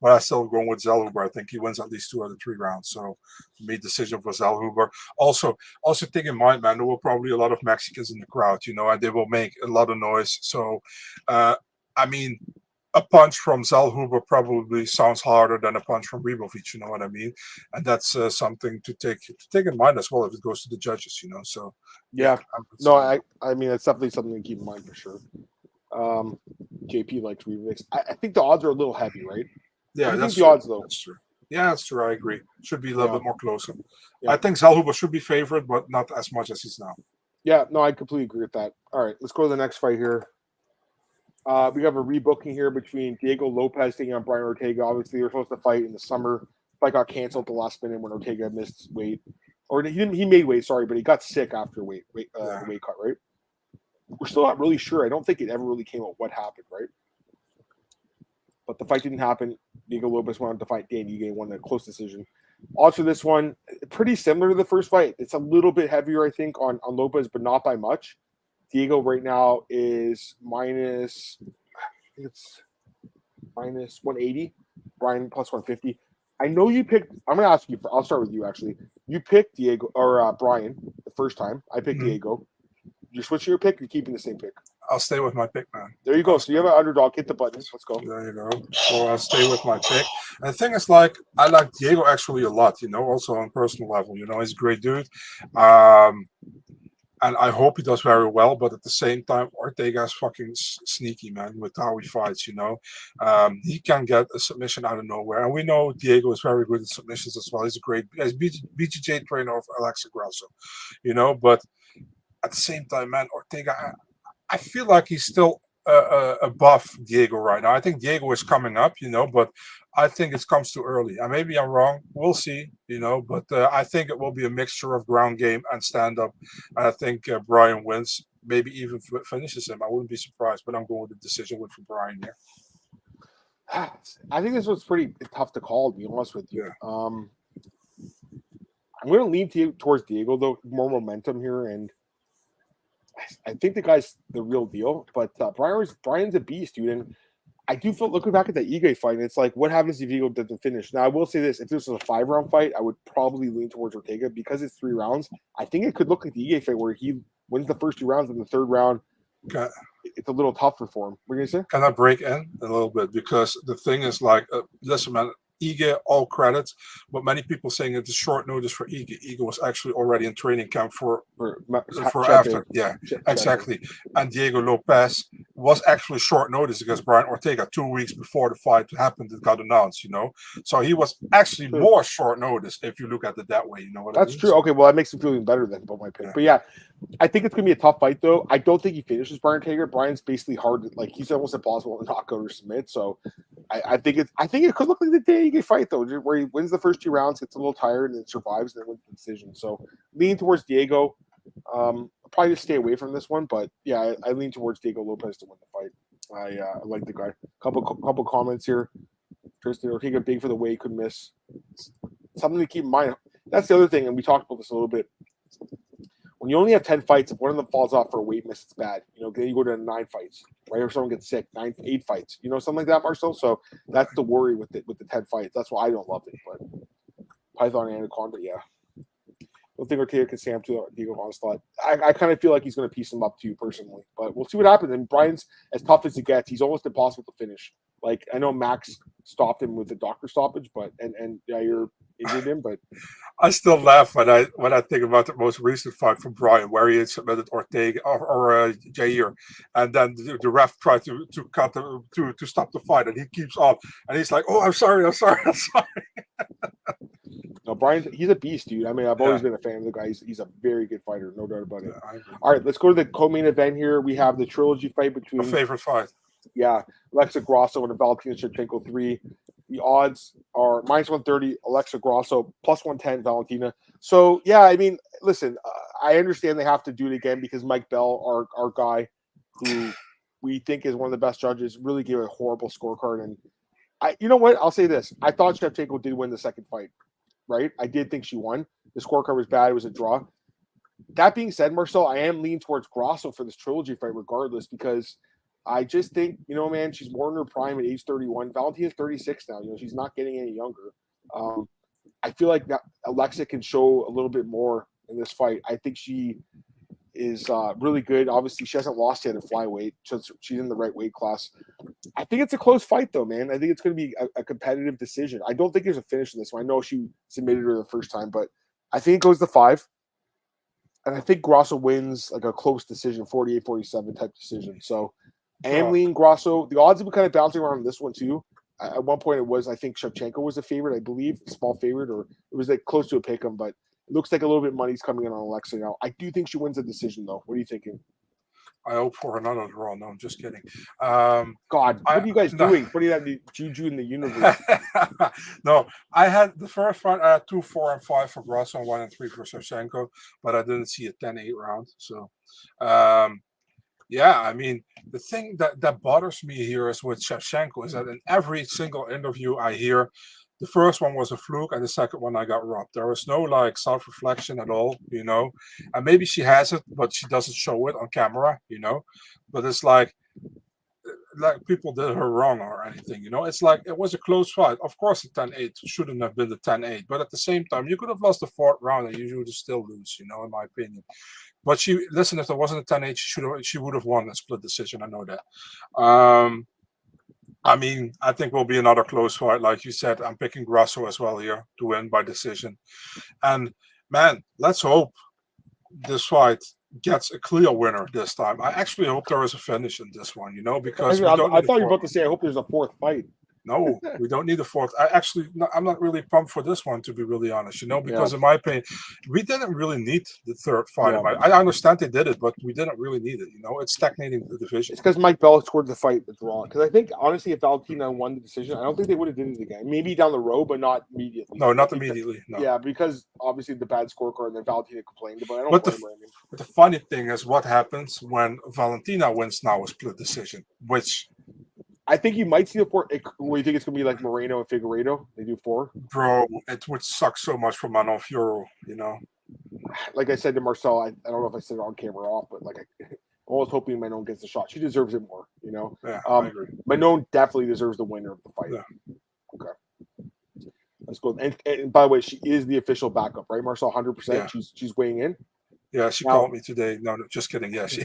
B: But I still going with Zellhuber. I think he wins at least 2 out of 3 rounds. So for me, decision for Zellhuber. Also think in mind, man, there will probably a lot of Mexicans in the crowd, and they will make a lot of noise. So, I mean, a punch from Zellhuber probably sounds harder than a punch from Ribovics, you know what I mean? And that's something to take in mind as well if it goes to the judges, So
A: yeah, no, I mean it's definitely something to keep in mind for sure. JP likes Ribovics. I think the odds are a little heavy, right?
B: Yeah,
A: that's the odds though.
B: That's true. Yeah, that's true. I agree. Should be a little bit more closer.
A: Yeah.
B: I think Zellhuber should be favored, but not as much as he's now.
A: Yeah, no, I completely agree with that. All right, let's go to the next fight here. We have a rebooking here between Diego Lopes taking on Brian Ortega. Obviously, they were supposed to fight in the summer. Fight got canceled at the last minute when Ortega missed weight, or he made weight. Sorry, but he got sick after weight cut. Right? We're still not really sure. I don't think it ever really came out what happened. Right? But the fight didn't happen. Diego Lopes wanted to fight Dan Ige, won a close decision. Odds for this one pretty similar to the first fight. It's a little bit heavier, I think, on Lopes, but not by much. Diego right now is minus 180. Brian plus 150. I know you picked. I'm going to ask you. I'll start with you. Actually, you picked Diego or Brian the first time. I picked Diego. You're switching your pick. You're keeping the same pick.
B: I'll stay with my pick, man.
A: There you go. So you have an underdog. Hit the button. Let's go.
B: There you go. So I'll stay with my pick. And the thing is, I like Diego actually a lot. Also on a personal level. He's a great dude. And I hope he does very well, but at the same time, Ortega is fucking sneaky, man, with how he fights, He can get a submission out of nowhere. And we know Diego is very good at submissions as well. He's BJJ trainer of Alexa Grasso, But at the same time, man, Ortega, I feel like he's still above Diego right now. I think Diego is coming up, but I think it comes too early. And maybe I'm wrong. We'll see, but I think it will be a mixture of ground game and stand-up. And I think Brian wins, maybe even finishes him. I wouldn't be surprised, but I'm going with the decision for Brian here.
A: I think this was pretty tough to call, to be honest with you.
B: Yeah.
A: I'm going to lean towards Diego, though. More momentum here, and I think the guy's the real deal. But Brian's a beast, dude. And I do feel, looking back at that Ige fight, it's like, what happens if Diego doesn't finish? Now, I will say this. If this was a 5-round fight, I would probably lean towards Ortega. Because it's 3 rounds, I think it could look like the Ige fight where he wins the first 2 rounds and the 3rd round, it's a little tougher for him. What are you going to say?
B: Can I break in a little bit? Because the thing is, listen, man, Ige, all credits, but many people saying it's a short notice for Ige. Ige was actually already in training camp for after. Yeah, exactly. And Diego Lopes was actually short notice against Brian Ortega 2 weeks before the fight happened. It got announced, So he was actually more short notice if you look at it that way.
A: That's true. Okay, well, that makes him feel even better than about my pick. Yeah. But yeah, I think it's going to be a tough fight, though. I don't think he finishes Brian Ortega. Brian's basically hard. He's almost impossible to knock out or submit. So I think it could look like the day you get fight, though, where he wins the first 2 rounds, gets a little tired, and then survives, and then wins the decision. So lean towards Diego. Probably just stay away from this one, but yeah, I lean towards Diego Lopes to win the fight. I like the guy. Couple comments here. Tristan Ortega big for the weight, could miss. Something to keep in mind. That's the other thing, and we talked about this a little bit. When you only have 10 fights, if one of them falls off for a weight miss, it's bad. Then you go to 9 fights, right? Or someone gets sick, 8 fights. Something like that, Marcel. So that's the worry with the 10 fights. That's why I don't love it. But Python and Anaconda, yeah. I don't think Ortega can stand up to Diego Onslaught. I kind of feel like he's going to piece him up too, personally. But we'll see what happens. And Brian's as tough as he gets. He's almost impossible to finish. I know Max stopped him with the doctor stoppage, but and yeah, injured him. But
B: I still laugh when I think about the most recent fight from Brian, where he had submitted Ortega or Jair, and then the ref tried to cut to stop the fight, and he keeps on, and he's like, "Oh, I'm sorry."
A: no, Brian, he's a beast, dude. I mean, I've always been a fan of the guy. He's a very good fighter, no doubt about it. All right, let's go to the co-main event here. We have the trilogy fight between
B: my favorite fight.
A: Yeah, Alexa Grasso and Valentina Shevchenko 3. The odds are -130, Alexa Grasso, +110, Valentina. So, yeah, I mean, listen, I understand they have to do it again because Mike Bell, our guy, who we think is one of the best judges, really gave a horrible scorecard. And you know what? I'll say this. I thought Shevchenko did win the second fight, right? I did think she won. The scorecard was bad. It was a draw. That being said, Marcel, I am leaning towards Grasso for this trilogy fight regardless because I just think, man, she's more in her prime at age 31. Valentina's 36 now. She's not getting any younger. I feel like that Alexa can show a little bit more in this fight. I think she is really good. Obviously, she hasn't lost yet at flyweight, so she's in the right weight class. I think it's a close fight, though, man. I think it's going to be a competitive decision. I don't think there's a finish in this one. I know she submitted her the first time, but I think it goes to 5. And I think Grasso wins like a close decision, 48-47 type decision. So I am leaning Grasso. The odds have been kind of bouncing around on this one, too. At one point, it was, I think, Shevchenko was a favorite, I believe, small favorite, or it was like close to a pick 'em, but it looks like a little bit of money's coming in on Alexa now. I do think she wins the decision, though. What are you thinking?
B: I hope for another draw. No, I'm just kidding.
A: God, what are you guys doing? Putting that juju in the universe?
B: No, I had the first fight. I had 2, 4, and 5 for Grasso and 1 and 3 for Shevchenko, but I didn't see a 10-8 round. So, yeah, I mean, the thing that bothers me here is with Shevchenko is that in every single interview I hear, the first one was a fluke and the second one I got robbed. There was no self-reflection at all, and maybe she has it, but she doesn't show it on camera, but it's like people did her wrong or anything, it's like it was a close fight. Of course, the 10-8 shouldn't have been the 10-8, but at the same time, you could have lost the 4th round and you would have still lose, in my opinion. But if there wasn't a 10-8, she would have won a split decision. I know that. I mean, I think will be another close fight. Like you said, I'm picking Grasso as well here to win by decision. And, man, let's hope this fight gets a clear winner this time. I actually hope there is a finish in this one, because
A: I thought you were about to say, I hope there's a 4th fight.
B: No, we don't need a 4th. I'm not really pumped for this one, to be really honest, because in my opinion, we didn't really need the 3rd fight. Yeah. I understand they did it, but we didn't really need it. It's stagnating the division.
A: It's because Mike Bell scored the fight that's wrong. Because I think, honestly, if Valentina won the decision, I don't think they would have did it again. Maybe down the road, but not immediately.
B: No, not immediately. No.
A: Yeah, because obviously the bad scorecard and then Valentina complained about it. I don't blame her.
B: But the funny thing is what happens when Valentina wins now a split decision, which
A: I think you might see the 4. What do you think it's going to be like Moreno and Figueiredo? They do 4?
B: Bro, it would suck so much for Manuel Fiorot,
A: Like I said to Marcel, I don't know if I said it on camera or off, but I'm always hoping Manon gets the shot. She deserves it more,
B: Yeah, I agree.
A: Manon definitely deserves the winner of the fight.
B: Yeah.
A: Okay. Let's go. And by the way, she is the official backup, right, Marcel? 100%. Yeah. She's weighing in.
B: Yeah, she called me today. No, just kidding. Yeah, she.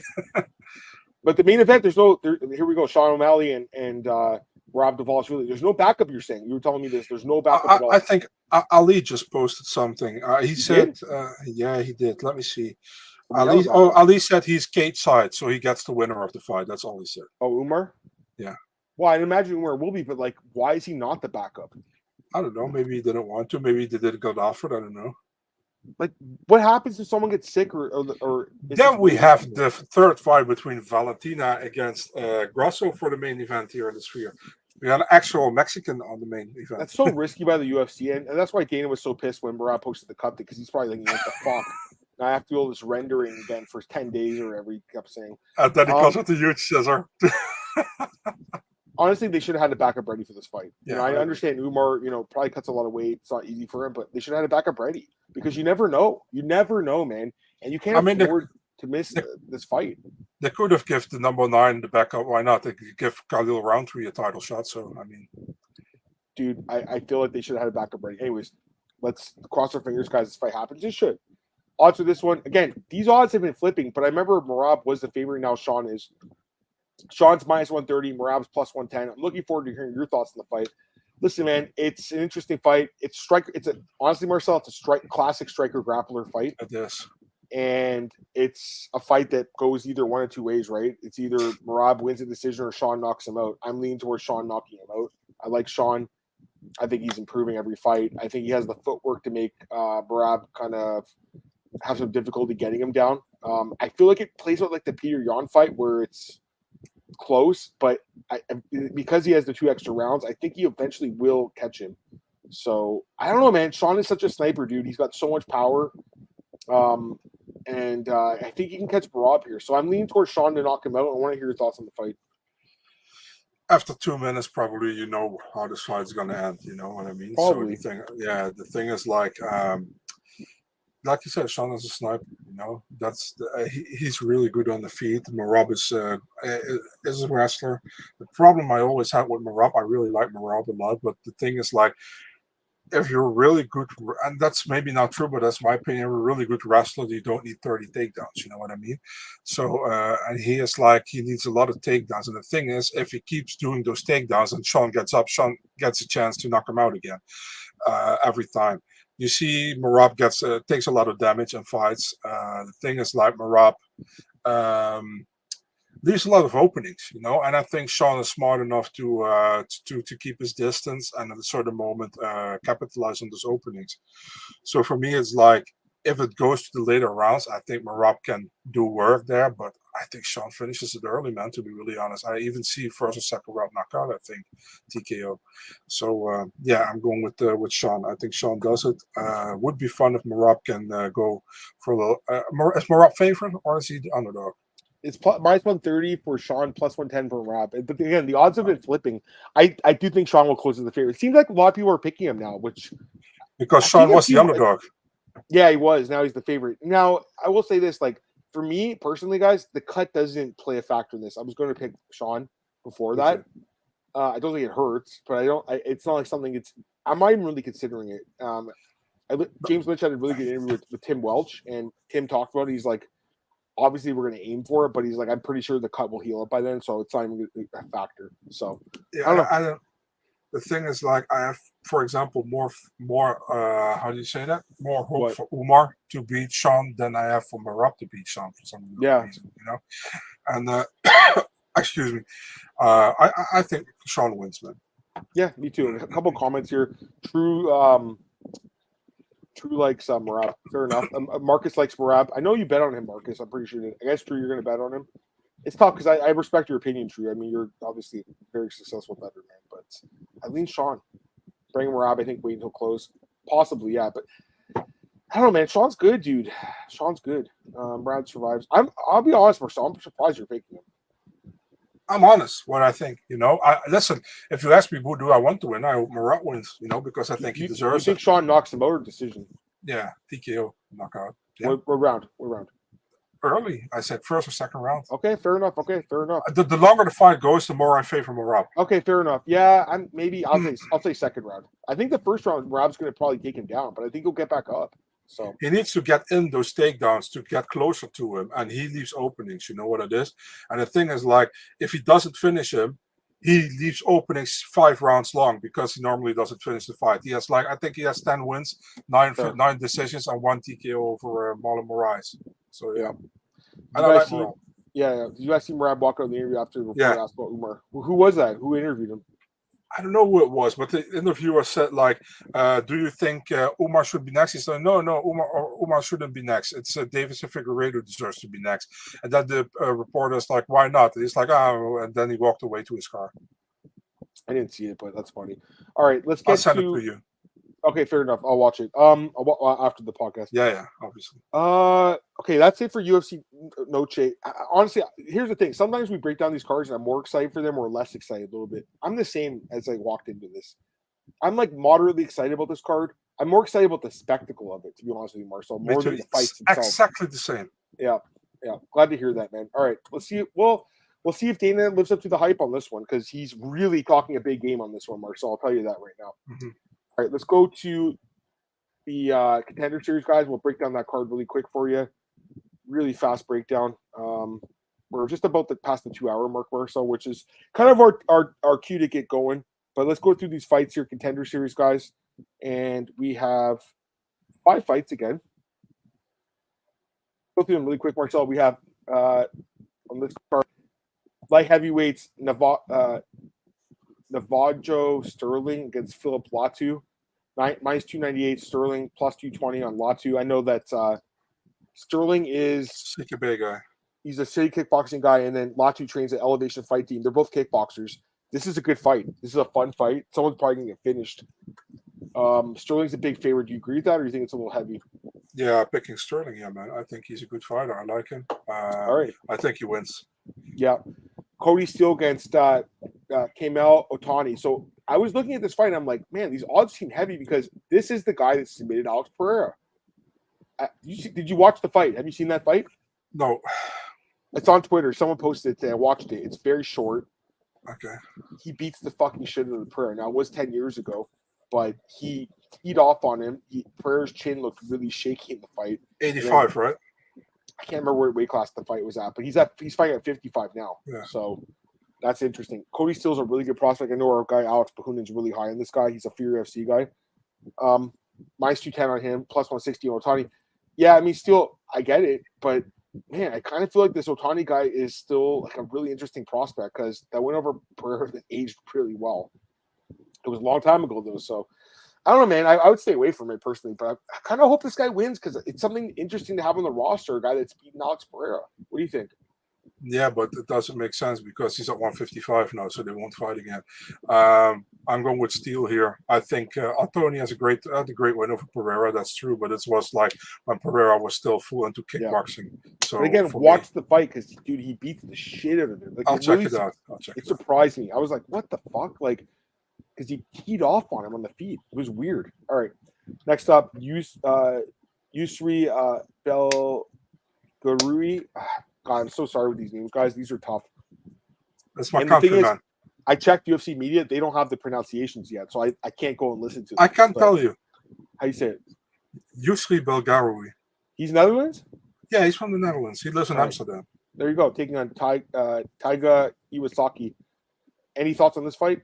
A: But the main event, here we go, Sean O'Malley and Merab Dvalishvili. There's no backup, you're saying. You were telling me this. There's no backup at all.
B: I think Ali just posted something. He said, yeah, he did. Let me see. Ali said he's cage side, so he gets the winner of the fight. That's all he said.
A: Oh, Umar?
B: Yeah.
A: Well, I imagine Umar will be, but why is he not the backup?
B: I don't know. Maybe he didn't want to. Maybe they didn't get offered. I don't know.
A: What happens if someone gets sick or
B: then we have the 3rd fight between Valentina against Grasso for the main event here in the Sphere. We had an actual Mexican on the main event.
A: That's so risky by the UFC, and that's why Dana was so pissed when Merab posted the cut, because he's probably thinking, what the fuck? Now I have to do all this rendering again for 10 days or whatever he kept saying.
B: And then he comes with a huge scissor.
A: Honestly, they should have had a backup ready for this fight.
B: Yeah,
A: I understand Umar, probably cuts a lot of weight. It's not easy for him, but they should have had a backup ready because you never know. You never know, man. And you can't afford to miss this fight.
B: They could have given the number 9 the backup. Why not? They could give Khalil Roundtree a title shot. So,
A: dude, I feel like they should have had a backup ready. Anyways, let's cross our fingers, guys. This fight happens. It should. Odds for this one. Again, these odds have been flipping, but I remember Merab was the favorite. Now Sean is. Sean's -130, Merab's +110. I'm looking forward to hearing your thoughts on the fight. Listen, man, it's an interesting fight. Honestly, Marcel, it's a classic striker grappler fight.
B: It is.
A: And it's a fight that goes either one of two ways, right? It's either Merab wins a decision or Sean knocks him out. I'm leaning towards Sean knocking him out. I like Sean. I think he's improving every fight. I think he has the footwork to make Merab kind of have some difficulty getting him down. I feel like it plays out like the Peter Yan fight where it's close, but because he has the 2 extra rounds, I think he eventually will catch him. So I don't know, man. Sean is such a sniper, dude. He's got so much power. And I think he can catch Merab here. So I'm leaning towards Sean to knock him out. I want to hear your thoughts on the fight.
B: After 2 minutes, probably you know how this fight's gonna end. You know what I mean?
A: Probably.
B: So the thing is like you said, Sean is a sniper. You know, he's really good on the feet. Merab is a wrestler. The problem I always had with Merab, I really like Merab a lot, but the thing is like, if you're really good, and that's maybe not true, but that's my opinion, you're a really good wrestler, you don't need 30 takedowns, you know what I mean? So, and he needs a lot of takedowns. And the thing is, if he keeps doing those takedowns and Sean gets up, Sean gets a chance to knock him out again every time. You see, Merab takes a lot of damage in fights. The thing is, like, Merab leaves a lot of openings, you know, and I think Sean is smart enough to keep his distance and at a certain moment capitalize on those openings. So for me, it's like, if it goes to the later rounds, I think Merab can do work there, but I think Sean finishes it early, man, to be really honest. I even see first or second round knockout, I think, TKO. So, I'm going with Sean. I think Sean does it. Would be fun if Merab can go for a little. Is Merab favorite or is he the underdog?
A: It's minus 130 for Sean, plus 110 for Merab. But again, the odds have been flipping. I do think Sean will close as the favorite. It seems like a lot of people are picking him now,
B: because Sean was the underdog.
A: Yeah, he was. Now he's the favorite. Now, I will say this, like, for me personally, guys, the cut doesn't play a factor in this. I was going to pick Sean before that. I don't think it hurts, but it's not like something I'm not even really considering it. James Lynch had a really good interview with Tim Welch, and Tim talked about it. He's like, obviously we're going to aim for it, but he's like, I'm pretty sure the cut will heal up by then, so it's not even a factor. So
B: yeah, I don't. The thing is, like, I have, for example, more how do you say that? More hope for Umar to beat Sean than I have for Merab to beat Sean for some reason, you know. And excuse me, I think Sean wins, man.
A: Yeah, me too. A couple comments here. True likes Merab. Fair enough. Marcus likes Merab. I know you bet on him, Marcus. I'm pretty sure. I guess True, you're going to bet on him. It's tough because I respect your opinion, True. I mean, you're obviously a very successful bettor, man. But I lean Sean. Bring Merab, I think, wait until close. Possibly, yeah. But I don't know, man. Sean's good, dude. Sean's good. Merab survives. I'll be honest, Marcel. I'm surprised you're picking him.
B: I'm honest what I think, you know. Listen, if you ask me who do I want to win, I hope Merab wins, you know, because I think he deserves
A: it. You think Sean knocks him out or decision?
B: Yeah, TKO, knockout. Yeah.
A: What round?
B: Early. I said first or second round.
A: Okay, fair enough.
B: The longer the fight goes, the more I favor Merab.
A: Okay, fair enough. Yeah, I'll say second round. I think the first round, Merab's going to probably take him down, but I think he'll get back up. So
B: he needs to get in those takedowns to get closer to him, and he leaves openings. You know what it is? And the thing is, like, if he doesn't finish him, he leaves openings 5 rounds long because he normally doesn't finish the fight. He has, like, I think he has 10 wins, 9 decisions, and 1 TKO over Marlon Moraes. So yeah, I don't like Merab.
A: Yeah. Did you guys see Merab walk out of the interview after the report asked about Umar? Who was that? Who interviewed him?
B: I don't know who it was, but the interviewer said, like, do you think Umar should be next? He said, no, Umar shouldn't be next. It's Davidson Figueiredo deserves to be next. And then the reporter's like, why not? And he's like, oh, and then he walked away to his car.
A: I didn't see it, but that's funny. All right,
B: I'll send it to you.
A: Okay, fair enough. I'll watch it. After the podcast.
B: Yeah, obviously.
A: Okay, that's it for UFC Noche. Honestly, here's the thing. Sometimes we break down these cards and I'm more excited for them or less excited a little bit. I'm the same as I walked into this. I'm like moderately excited about this card. I'm more excited about the spectacle of it, to be honest with you, Marcel. More than the fights themselves.
B: Exactly the same.
A: Yeah. Glad to hear that, man. All right, let's see. We'll see if Dana lives up to the hype on this one because he's really talking a big game on this one, Marcel. I'll tell you that right now.
B: Mm-hmm.
A: All right, let's go to the Contender Series, guys. We'll break down that card really quick for you. Really fast breakdown. We're just about past the 2-hour mark or so, which is kind of our cue to get going. But let's go through these fights here, Contender Series, guys. And we have 5 fights again. Go through them really quick, Marcel. We have on this card, light heavyweights, Navajo Sterling against Philip Latu. Minus 298, Sterling plus 220 on Latu. I know that Sterling is
B: Sick a big guy.
A: He's a city kickboxing guy, and then Latu trains at Elevation Fight Team. They're both kickboxers. This is a good fight. This is a fun fight. Someone's probably going to get finished. Sterling's a big favorite. Do you agree with that, or do you think it's a little heavy?
B: Yeah, picking Sterling, yeah, man. I think he's a good fighter. I like him.
A: All right.
B: I think he wins.
A: Yeah. Cody Steele against Kamel Otani. So I was looking at this fight, and I'm like, man, these odds seem heavy because this is the guy that submitted Alex Pereira. Did you watch the fight? Have you seen that fight?
B: No.
A: It's on Twitter. Someone posted it today. I watched it. It's very short.
B: Okay.
A: He beats the fucking shit out of Pereira. Now, it was 10 years ago, but he teed off on him. Pereira's chin looked really shaky in the fight.
B: 85, right?
A: I can't remember what weight class the fight was at, but he's fighting at 55 now.
B: Yeah.
A: So that's interesting. Cody Steele's a really good prospect. I know our guy Alex Bahunan's really high on this guy. He's a Fear UFC guy. Minus 210 on him, plus 160 on Otani. Yeah, I mean, Steele, I get it, but man, I kind of feel like this Otani guy is still like a really interesting prospect because that went over Pereira that aged really well. It was a long time ago though, so I don't know, man. I would stay away from it personally, but I kind of hope this guy wins because it's something interesting to have on the roster, a guy that's beaten Alex Pereira. What do you think?
B: Yeah, but it doesn't make sense because he's at 155 now, so they won't fight again. I'm going with Steele here. I think Otani has a great win over Pereira. That's true, but it was like when Pereira was still full into kickboxing. Yeah. So
A: but again, watch the fight because dude, he beats the shit out of him. Like,
B: I'll check it out.
A: It surprised me. I was like, what the fuck? Like, because he teed off on him on the feet. It was weird. All right. Next up, Yusri Belgarui. God, I'm so sorry with these names, guys. These are tough.
B: That's my country, man.
A: I checked UFC media. They don't have the pronunciations yet, so I can't go and listen to them.
B: I can't tell you.
A: How you say it?
B: Yusri Belgarui.
A: He's Netherlands?
B: Yeah, he's from the Netherlands. He lives in Amsterdam.
A: There you go. Taking on Taiga Iwasaki. Any thoughts on this fight?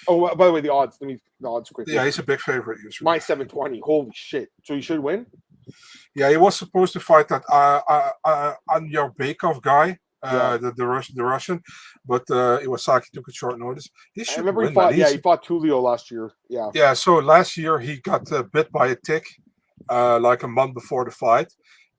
A: Oh, by the way, the odds. Let me the odds quickly.
B: Yeah, he's a big favorite.
A: Minus 720. Holy shit! So he should win.
B: Yeah, he was supposed to fight that Anja Bekov guy, the Russian, but Iwasaki took a short notice. He should win,
A: he fought. Yeah, he fought Tulio last year. Yeah.
B: Yeah. So last year he got bit by a tick, like a month before the fight,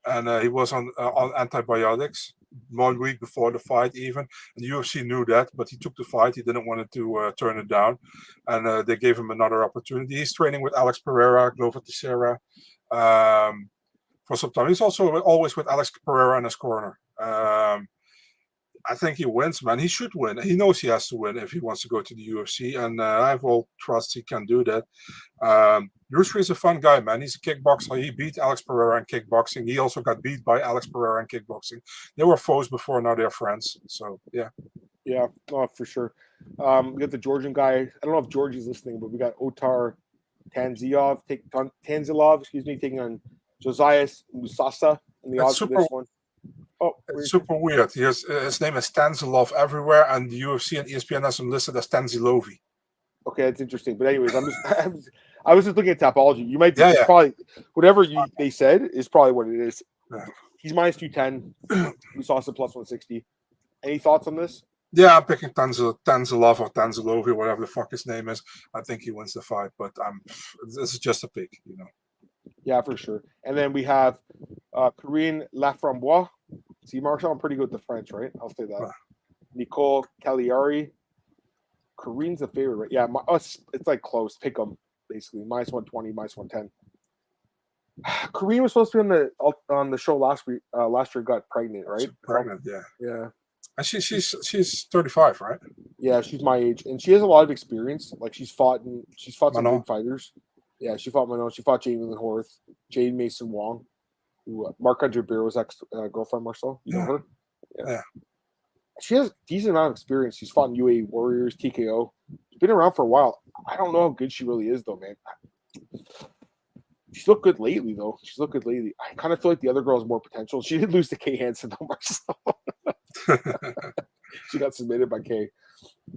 B: and he was on antibiotics 1 week before the fight even. And the UFC knew that, but he took the fight. He didn't want to turn it down, and they gave him another opportunity. He's training with Alex Pereira, Glover Teixeira. For some time. He's also always with Alex Pereira in his corner. I think he wins, man. He should win. He knows he has to win if he wants to go to the UFC, and I have all trust he can do that. Yusri is a fun guy, man. He's a kickboxer. He beat Alex Pereira in kickboxing. He also got beat by Alex Pereira in kickboxing. They were foes before, now they're friends. So, yeah.
A: Yeah, for sure. We got the Georgian guy. I don't know if Georgie's listening, but we got Otar Tanzilov, taking on Josias Musasa in the odds for this one. Oh,
B: it's super weird. His name is Tanzilov everywhere, and the UFC and ESPN has him listed as Tanzilovi.
A: Okay, that's interesting. But anyways, I was just looking at topology. You might be probably whatever they said is probably what it is.
B: Yeah.
A: He's minus 210. Musasa plus 160. Any thoughts on this?
B: Yeah, I'm picking Tanzilov or Tanzilovi, whatever the fuck his name is. I think he wins the fight, but this is just a pick, you know.
A: Yeah, for sure. And then we have Corinne Laframboise. See, Marshall, I'm pretty good with the French, right? I'll say that. Nicole Cagliari. Corinne's a favorite, right? Yeah, it's like close. Pick them, basically. Minus 120, minus 110. Corinne was supposed to be on the show last year, got pregnant, right?
B: Pregnant, yeah.
A: Yeah.
B: And she's 35, right?
A: Yeah, she's my age, and she has a lot of experience. Like she's fought some big fighters. Yeah, she fought Manuel. She fought Jamie Horth, Jade Mason Wong, who Marc-Andre Barrow's ex-girlfriend, Marcel. You know her?
B: Yeah. She
A: has a decent amount of experience. She's fought in UAE Warriors, TKO. She's been around for a while. I don't know how good she really is, though, man. She's looked good lately, though. I kind of feel like the other girl has more potential. She did lose to Kay Hansen, though, Marcel. She got submitted by Kay.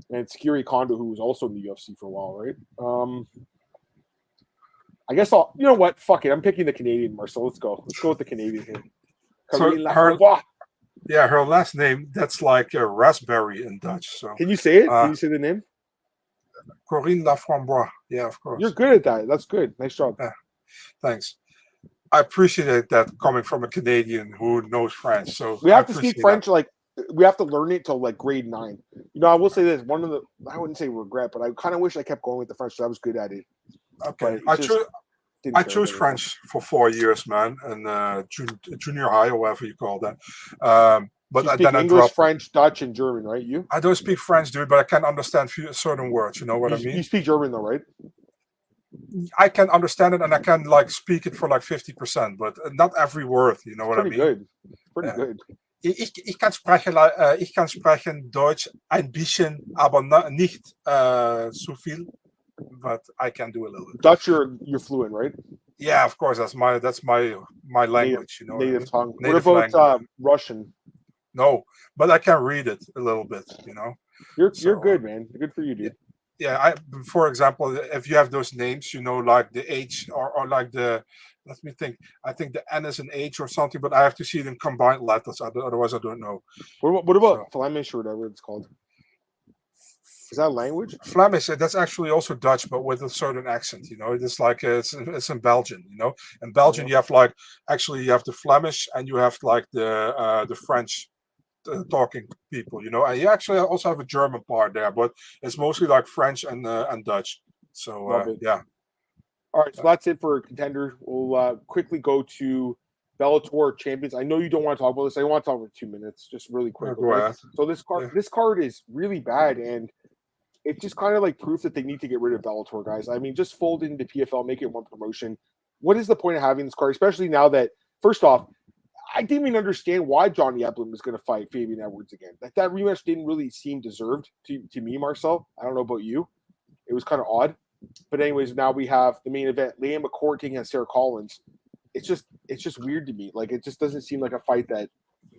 A: and it's Kiri Kondo, who was also in the UFC for a while, right? I guess I'll. You know what? Fuck it. I'm picking the Canadian, Marcel. Let's go. Let's go with the Canadian here.
B: So her last name, that's like a raspberry in Dutch. So
A: can you say it? Can you say the name?
B: Corinne Laframboise. Yeah, of course.
A: You're good at that. That's good. Nice job.
B: Yeah. Thanks. I appreciate that coming from a Canadian who knows French. So
A: we have to speak French. Like we have to learn it till like grade 9. You know, I will say this. One of the I wouldn't say regret, but I kind of wish I kept going with the French. So I was good at it.
B: Okay, I chose French for 4 years, man, and junior high or whatever you call that. But
A: you speak
B: then
A: English,
B: I dropped
A: French, Dutch, and German, right? You?
B: I don't speak French, dude, but I can understand certain words. You know what I mean?
A: You speak German, though, right?
B: I can understand it, and I can like speak it for like 50%, but not every word. You know what I mean?
A: Good. Pretty good.
B: Ich kann sprechen Deutsch ein bisschen, aber nicht so viel. But I can do a little bit.
A: Dutch, you're fluent, right?
B: Yeah, of course. That's my language. You know,
A: native tongue. What about Russian?
B: No, but I can read it a little bit. You know,
A: you're good, man. Good for you, dude.
B: Yeah, for example, if you have those names, you know, like the H or like the. Let me think. I think the N is an H or something, but I have to see them combined letters. Otherwise, I don't know.
A: What about Flemish or whatever it's called? Is that language?
B: Flemish, that's actually also Dutch, but with a certain accent. You know, it's like it's in Belgian. You know, in Belgium you have like you have the Flemish and you have like the French talking people. You know, and you actually also have a German part there, but it's mostly like French and Dutch. So yeah.
A: All right, so that's it for Contender. We'll quickly go to Bellator champions. I know you don't want to talk about this. I want to talk for 2 minutes, just really quick. So this card is really bad, and it's just kind of like proof that they need to get rid of Bellator, guys. I mean, just fold it into PFL, make it one promotion. What is the point of having this card, especially now that, first off, I didn't even understand why Johnny Eblen was going to fight Fabian Edwards again. That rematch didn't really seem deserved to me, Marcel. I don't know about you. It was kind of odd. But anyways, now we have the main event, Leanne McCourt taking on Sarah Collins. It's just weird to me. Like, it just doesn't seem like a fight that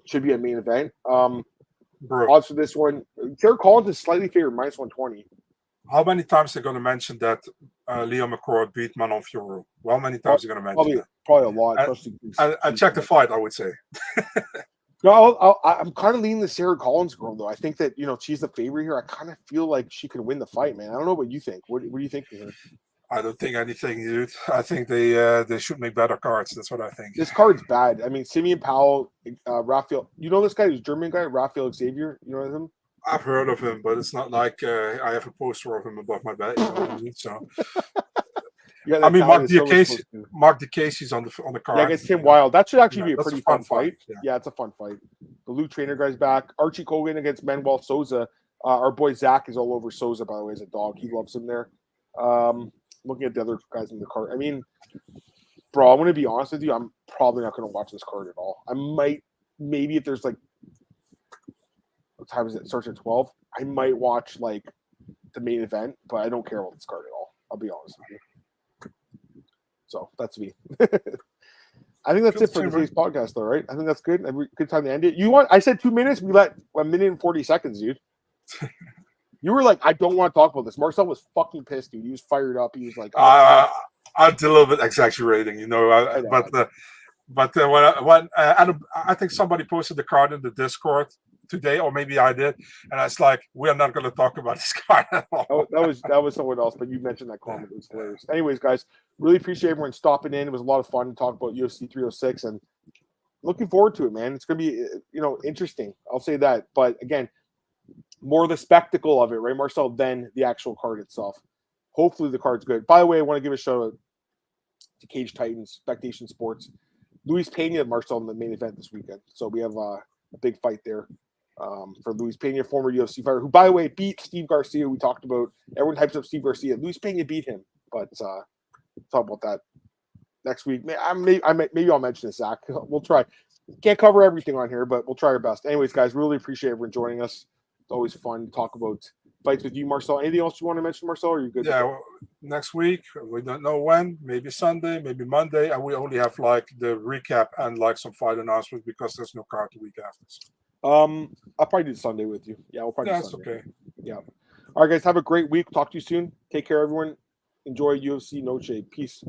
A: should be a main event. Odds for this one, Sarah Collins is slightly favored, -120.
B: How many times are they going to mention that Leanne McCourt beat Manon Fiorot? Well, how many times are they going to mention that?
A: Probably a lot.
B: I checked the fight, I would say.
A: No, I'm kind of leaning the Sarah Collins girl, though. I think that, you know, she's the favorite here. I kind of feel like she could win the fight, man. I don't know what you think. What do you think of her?
B: I don't think anything, dude. I think they should make better cards. That's what I think.
A: This card's bad. I mean, Simeon Powell, Raphael. You know this guy, who's German guy, Raphael Xavier. You know him?
B: I've heard of him, but it's not like I have a poster of him above my bed. You know what I mean? So. I mean, Mark DeCasey's on the card.
A: Yeah, against Tim Wilde. That should actually be a pretty fun fight. Yeah, it's a fun fight. The Luke Trainer guy's back. Archie Kogan against Manuel Souza. Our boy Zach is all over Souza, by the way, as a dog. He loves him there. Looking at the other guys in the card. I mean, bro, I'm going to be honest with you. I'm probably not going to watch this card at all. I might, maybe if there's like, what time is it? It starts at 12. I might watch like the main event, but I don't care about this card at all. I'll be honest with you. So that's me. I think that's it for today's podcast, though, right? I think that's good. Good time to end it. I said 2 minutes. We let 1 minute and 40 seconds, dude. You were like, I don't want to talk about this. Marcel was fucking pissed, dude. He was fired up. He was like,
B: I'm a little bit exaggerating, you know. But when I think somebody posted the card in the Discord today, or maybe I did, and I was like, we are not going to talk about this card at all.
A: That was someone else, but you mentioned that comment. It was hilarious. Anyways, guys, really appreciate everyone stopping in. It was a lot of fun to talk about UFC 306, and looking forward to it, man. It's going to be, interesting. I'll say that. But again, more the spectacle of it, right, Marcel, than the actual card itself. Hopefully the card's good. By the way, I want to give a shout out to Cage Titans, Spectation Sports. Luis Pena and Marcel in the main event this weekend. So we have a big fight there for Luis Pena, former UFC fighter, who, by the way, beat Steve Garcia. We talked about, everyone hypes up Steve Garcia. Luis Pena beat him, but talk about that next week. Maybe I'll mention this, Zach. We'll try. Can't cover everything on here, but we'll try our best. Anyways, guys, really appreciate everyone joining us. It's always fun to talk about fights with you, Marcel. Anything else you want to mention, Marcel? Or are you good?
B: Yeah, next week, we don't know when. Maybe Sunday, maybe Monday, and we only have like the recap and like some fight announcements because there's no card the week after.
A: I'll probably do Sunday with you. Yeah, we'll probably do Sunday.
B: Okay.
A: Yeah. All right, guys, have a great week. Talk to you soon. Take care, everyone. Enjoy UFC Noche. Peace.